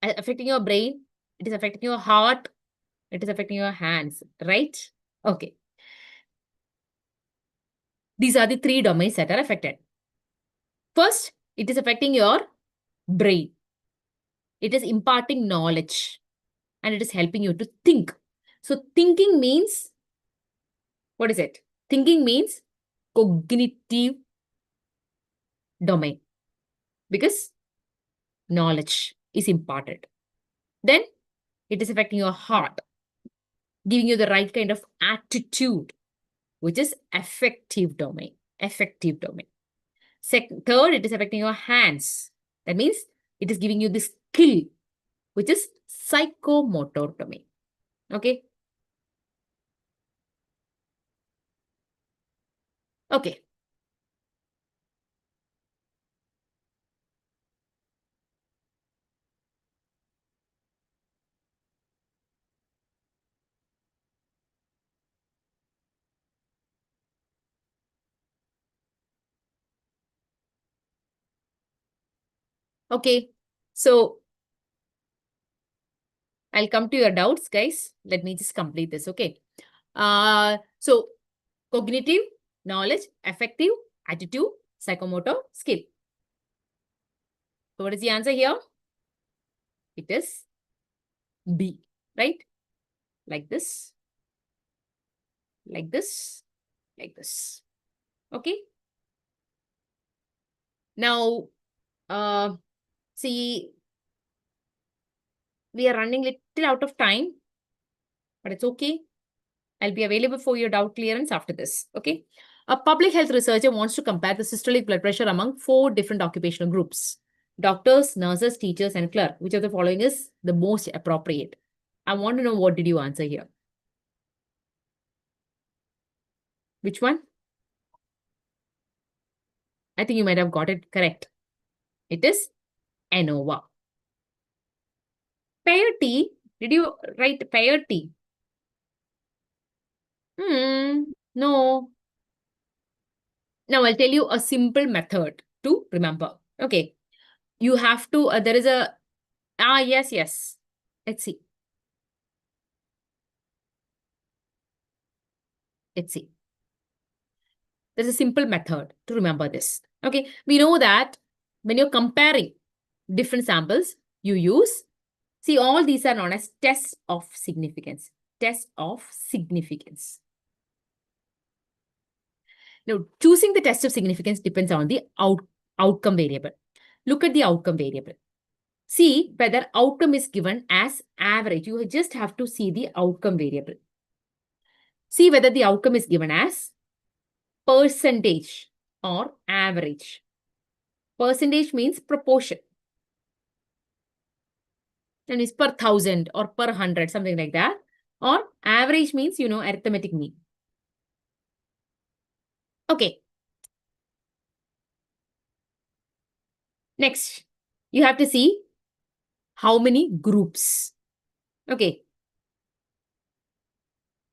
affecting your brain, it is affecting your heart, it is affecting your hands, right? Okay. These are the three domains that are affected. First, it is affecting your brain. It is imparting knowledge and it is helping you to think. So thinking means, what is it? Thinking means cognitive domain because knowledge is imparted. Then it is affecting your heart, giving you the right kind of attitude, which is affective domain. Affective domain. Third, it is affecting your hands. That means it is giving you the skill, which is psychomotor domain. Okay. Okay. Okay. So I'll come to your doubts, guys. Let me just complete this. Okay. So cognitive, knowledge, affective, attitude, psychomotor, skill. So what is the answer here? It is B, right? Like this, like this, like this. Okay. Now, see, we are running little out of time, but it's okay. I'll be available for your doubt clearance after this. Okay. A public health researcher wants to compare the systolic blood pressure among 4 different occupational groups: doctors, nurses, teachers, and clerk. Which of the following is the most appropriate? I want to know what did you answer here? Which one? I think you might have got it correct. It is ANOVA. Piety? Did you write piety? No. Now I'll tell you a simple method to remember. Okay. You have to, there is a, yes, yes. Let's see. Let's see. There's a simple method to remember this. Okay. We know that when you're comparing different samples, you use, see, all these are known as tests of significance. Test of significance. Now, choosing the test of significance depends on the outcome variable. Look at the outcome variable. See whether outcome is given as average. You just have to see the outcome variable. See whether the outcome is given as percentage or average. Percentage means proportion. And it's per 1,000 or per 100, something like that. Or average means, arithmetic mean. Okay. Next, you have to see how many groups. Okay.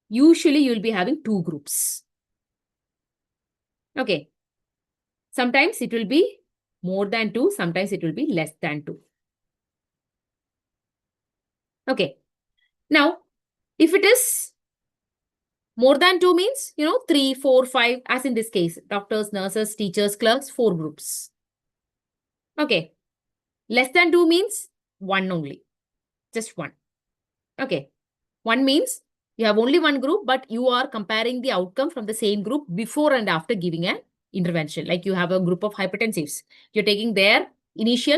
Usually, you'll be having 2 groups. Okay. Sometimes it will be more than 2. Sometimes it will be less than 2. Okay. Now, if it is more than 2 means, 3, 4, 5, as in this case, doctors, nurses, teachers, clerks, 4 groups. Okay. Less than 2 means 1 only. Just 1. Okay. 1 means you have only 1 group, but you are comparing the outcome from the same group before and after giving an intervention. Like you have a group of hypertensives. You're taking their initial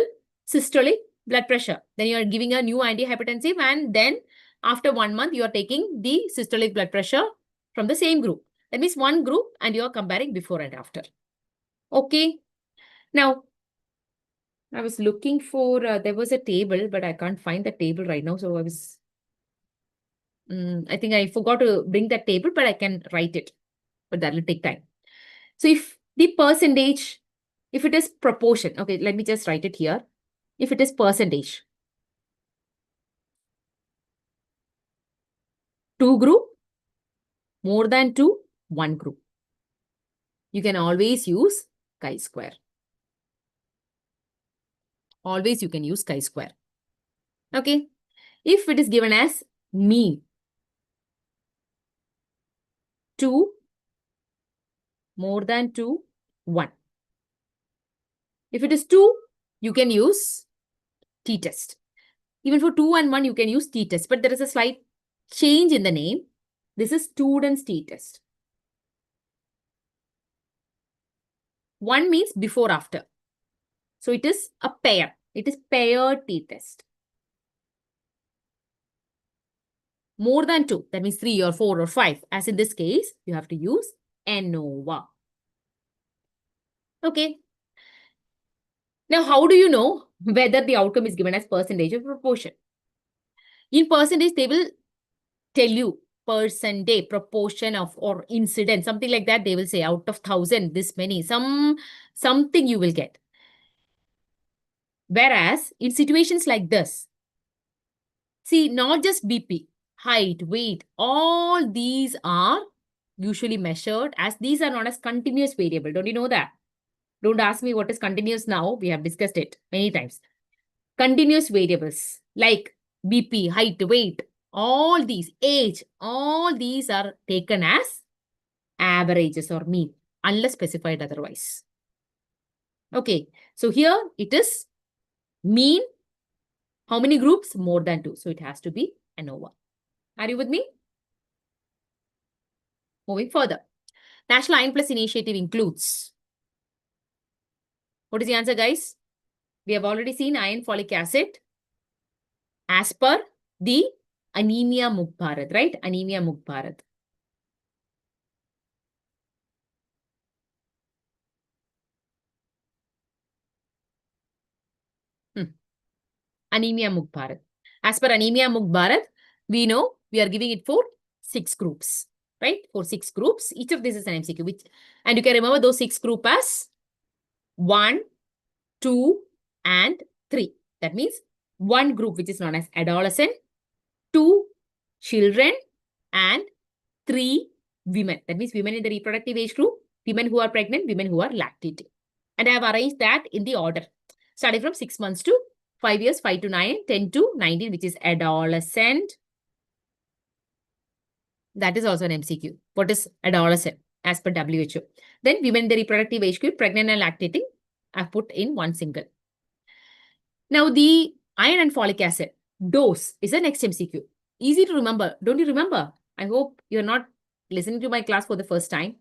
systolic blood pressure. Then you are giving a new antihypertensive, and then after 1 month, you are taking the systolic blood pressure from the same group. That means 1 group, and you are comparing before and after. Okay. Now, I was looking for, there was a table, but I can't find the table right now. So I think I forgot to bring that table, but I can write it, but that will take time. So if the percentage, if it is proportion, okay, let me just write it here. If it is percentage, 2 group, more than 2, 1 group. You can always use chi-square. Always you can use chi-square. Okay. If it is given as mean, 2, more than 2, 1. If it is 2, you can use t-test. Even for 2 and 1, you can use t-test, but there is a slight change in the name. This is student's t-test. 1 means before, after. So it is a pair. It is paired t-test. More than 2, that means 3 or 4 or 5. As in this case, you have to use ANOVA. Okay. Now, how do you know whether the outcome is given as percentage or proportion? In percentage, they will tell you percentage, proportion of, or incidence, something like that. They will say out of 1,000, this many, something you will get. Whereas in situations like this, see, not just BP, height, weight, all these are usually measured as, these are known as continuous variable. Don't you know that? Don't ask me what is continuous now. We have discussed it many times. Continuous variables like BP, height, weight, all these, age, all these are taken as averages or mean, unless specified otherwise. Okay, so here it is mean. How many groups? More than 2. So it has to be ANOVA. Are you with me? Moving further. National Iron Plus initiative includes. What is the answer, guys? We have already seen iron folic acid as per the Anemia Mukh Bharat, right? Anemia Mukh Bharat. Anemia Mukh Bharat. As per Anemia Mukh Bharat, we know we are giving it for 6 groups, right? For 6 groups. Each of this is an MCQ. And you can remember those 6 groups as 1, 2, and 3. That means one group which is known as adolescent, 2 children, and 3 women. That means women in the reproductive age group, women who are pregnant, women who are lactating. And I have arranged that in the order, starting from 6 months to 5 years, 5 to 9, 10 to 19, which is adolescent. That is also an MCQ. What is adolescent as per WHO? Then women in the reproductive age group, pregnant and lactating, I've put in one single. Now the iron and folic acid dose is the next MCQ. Easy to remember. Don't you remember? I hope you're not listening to my class for the first time.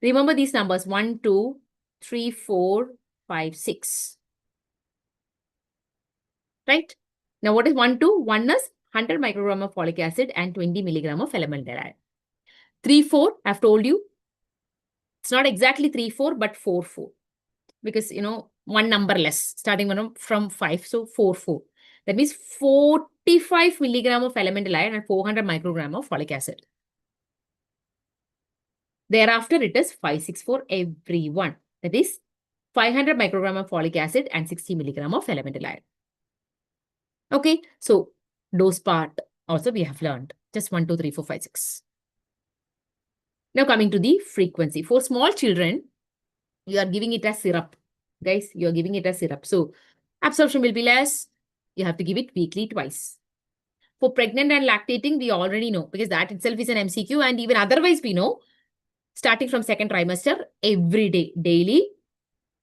Remember these numbers 1, 2, 3, 4, 5, 6. Right? Now what is 1, 2? 1 is 100 microgram of folic acid and 20 milligram of elemental iron. 3, 4, I've told you. It's not exactly 3, 4, but 4, 4. Because, one number less, starting from 5. So 4, 4. That means 45 milligram of elemental iron and 400 microgram of folic acid. Thereafter, it is 5, 6 for everyone. That is 500 microgram of folic acid and 60 milligram of elemental iron. Okay, so dose part also we have learned. Just 1, 2, 3, 4, 5, 6. Now coming to the frequency. For small children, you are giving it as syrup. Guys, you are giving it as syrup. So absorption will be less. You have to give it weekly twice. For pregnant and lactating, we already know because that itself is an MCQ, and even otherwise we know, starting from second trimester, every day, daily,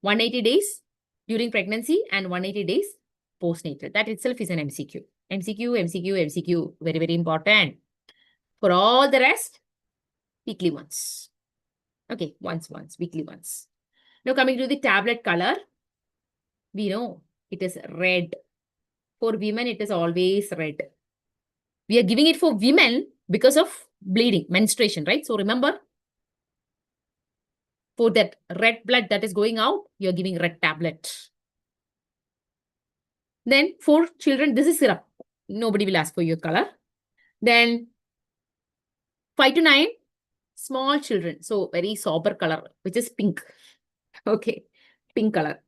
180 days during pregnancy and 180 days postnatal. That itself is an MCQ. MCQ, very, very important. For all the rest, weekly once. Okay, once, weekly once. Now coming to the tablet color, we know it is red. For women, it is always red. We are giving it for women because of bleeding, menstruation, right? So remember, for that red blood that is going out, you are giving red tablet. Then for children, this is syrup. Nobody will ask for your color. Then 5 to 9, small children. So very sober color, which is pink. Okay, pink color.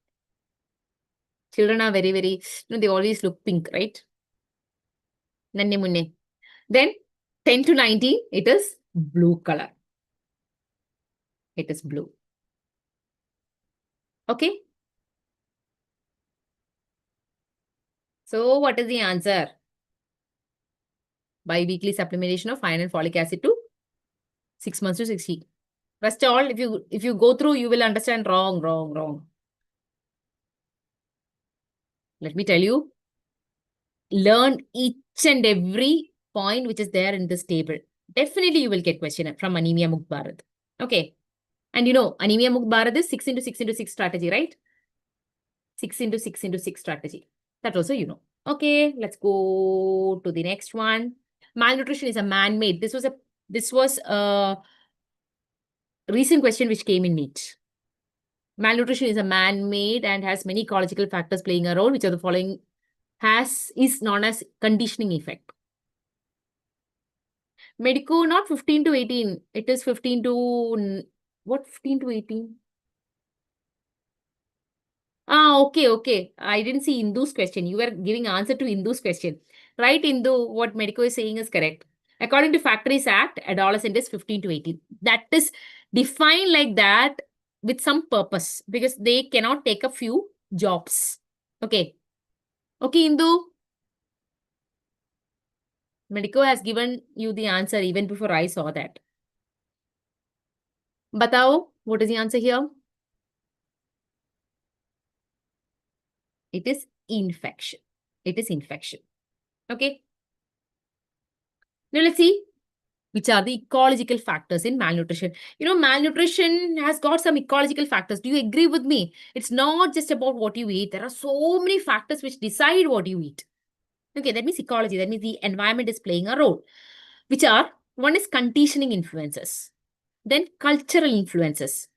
Children are very, very, they always look pink, right? Nanne munne. Then 10 to 19, it is blue color. It is blue. Okay. So what is the answer? Bi-weekly supplementation of iron and folic acid to 6 months to 60. Rest all, if you go through, you will understand wrong. Let me tell you, learn each and every point which is there in this table. Definitely you will get question from Anemia Mukt Bharat. Okay. And Anemia Mukt Bharat is 6 into 6 into 6 strategy, right? 6 into 6 into 6 strategy. That also you know. Okay, let's go to the next one. Malnutrition is a man-made. This was a recent question which came in NEET. Malnutrition is a man-made and has many ecological factors playing a role, which are the following is known as conditioning effect. Medico, not 15 to 18. It is 15 to, what 15 to 18? Okay. I didn't see Indu's question. You were giving answer to Indu's question. Right, Indu, what Medico is saying is correct. According to Factories Act, adolescent is 15 to 18. That is defined like that with some purpose because they cannot take a few jobs. Okay. Okay, Indu. Medico has given you the answer even before I saw that. Batao, what is the answer here? It is infection. It is infection. Okay. Now let's see which are the ecological factors in malnutrition. Malnutrition has got some ecological factors. Do you agree with me? It's not just about what you eat. There are so many factors which decide what you eat. Okay, that means ecology. That means the environment is playing a role. Which are, one is conditioning influences. Then cultural influences.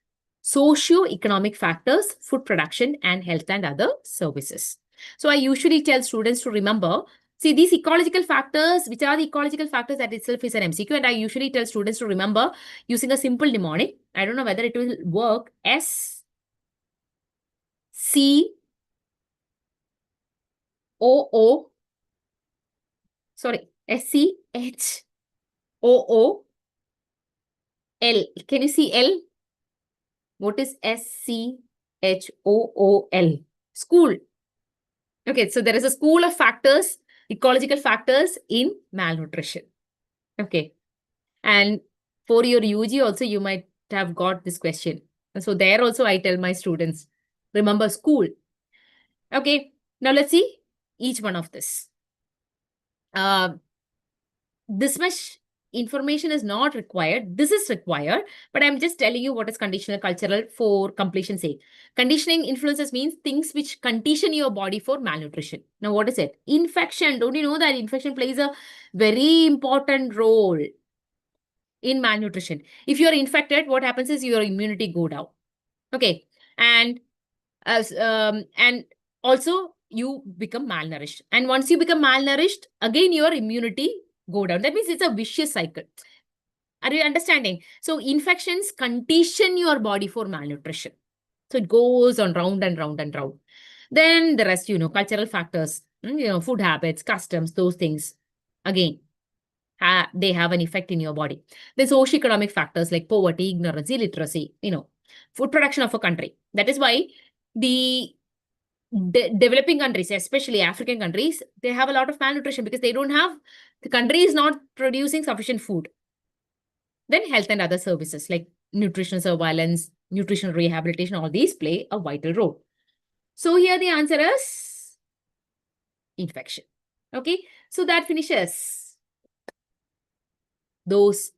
Socio-economic factors, food production, and health and other services. So I usually tell students to remember, see these ecological factors, which are the ecological factors that itself is an MCQ, and I usually tell students to remember using a simple mnemonic. I don't know whether it will work. S, C, O, O, Sorry, SCHOOL. Can you see L? What is SCHOOL? School. Okay, so there is a school of factors, ecological factors in malnutrition. Okay. And for your UG also, you might have got this question. So there also I tell my students, remember school. Okay, now let's see each one of this. This much information is not required. This is required, but I'm just telling you what is conditional cultural for completion's sake. Conditioning influences means things which condition your body for malnutrition. Now, what is it? Infection. Don't you know that infection plays a very important role in malnutrition? If you're infected, what happens is your immunity go down. Okay. And and also you become malnourished. And once you become malnourished, again your immunity go down. That means it's a vicious cycle. Are you understanding? So infections condition your body for malnutrition. So it goes on round and round and round. Then the rest, cultural factors, food habits, customs, those things, again, they have an effect in your body. The socioeconomic factors like poverty, ignorance, illiteracy, food production of a country. That is why the developing countries, especially African countries, they have a lot of malnutrition because the country is not producing sufficient food. Then health and other services like nutritional surveillance, nutritional rehabilitation, all these play a vital role. So here the answer is infection. Okay, so that finishes those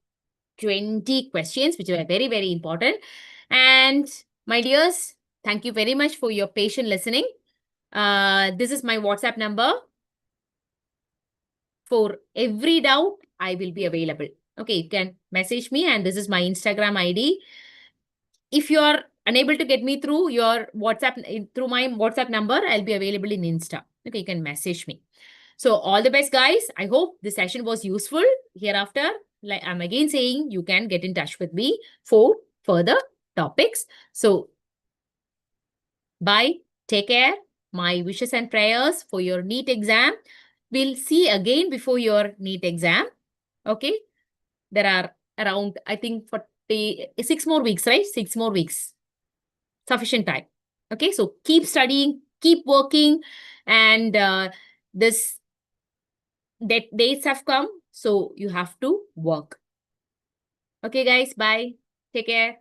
20 questions, which were very, very important. And my dears, thank you very much for your patient listening. This is my WhatsApp number. For every doubt, I will be available. Okay, you can message me, and this is my Instagram ID. If you are unable to get me through your WhatsApp, through my WhatsApp number, I'll be available in Insta. Okay, you can message me. So all the best, guys. I hope this session was useful. Hereafter, like I'm again saying, you can get in touch with me for further topics. So bye. Take care. My wishes and prayers for your NEET exam. We'll see again before your NEET exam. Okay. There are around, I think, 6 more weeks, right? 6 more weeks. Sufficient time. Okay. So keep studying, keep working. And this dates have come. So you have to work. Okay, guys. Bye. Take care.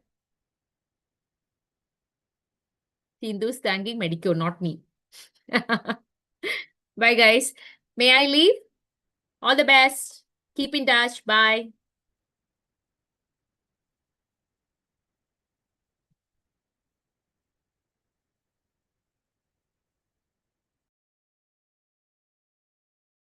Hindu's thanking Medicure, not me. Bye, guys. May I leave? All the best. Keep in touch. Bye.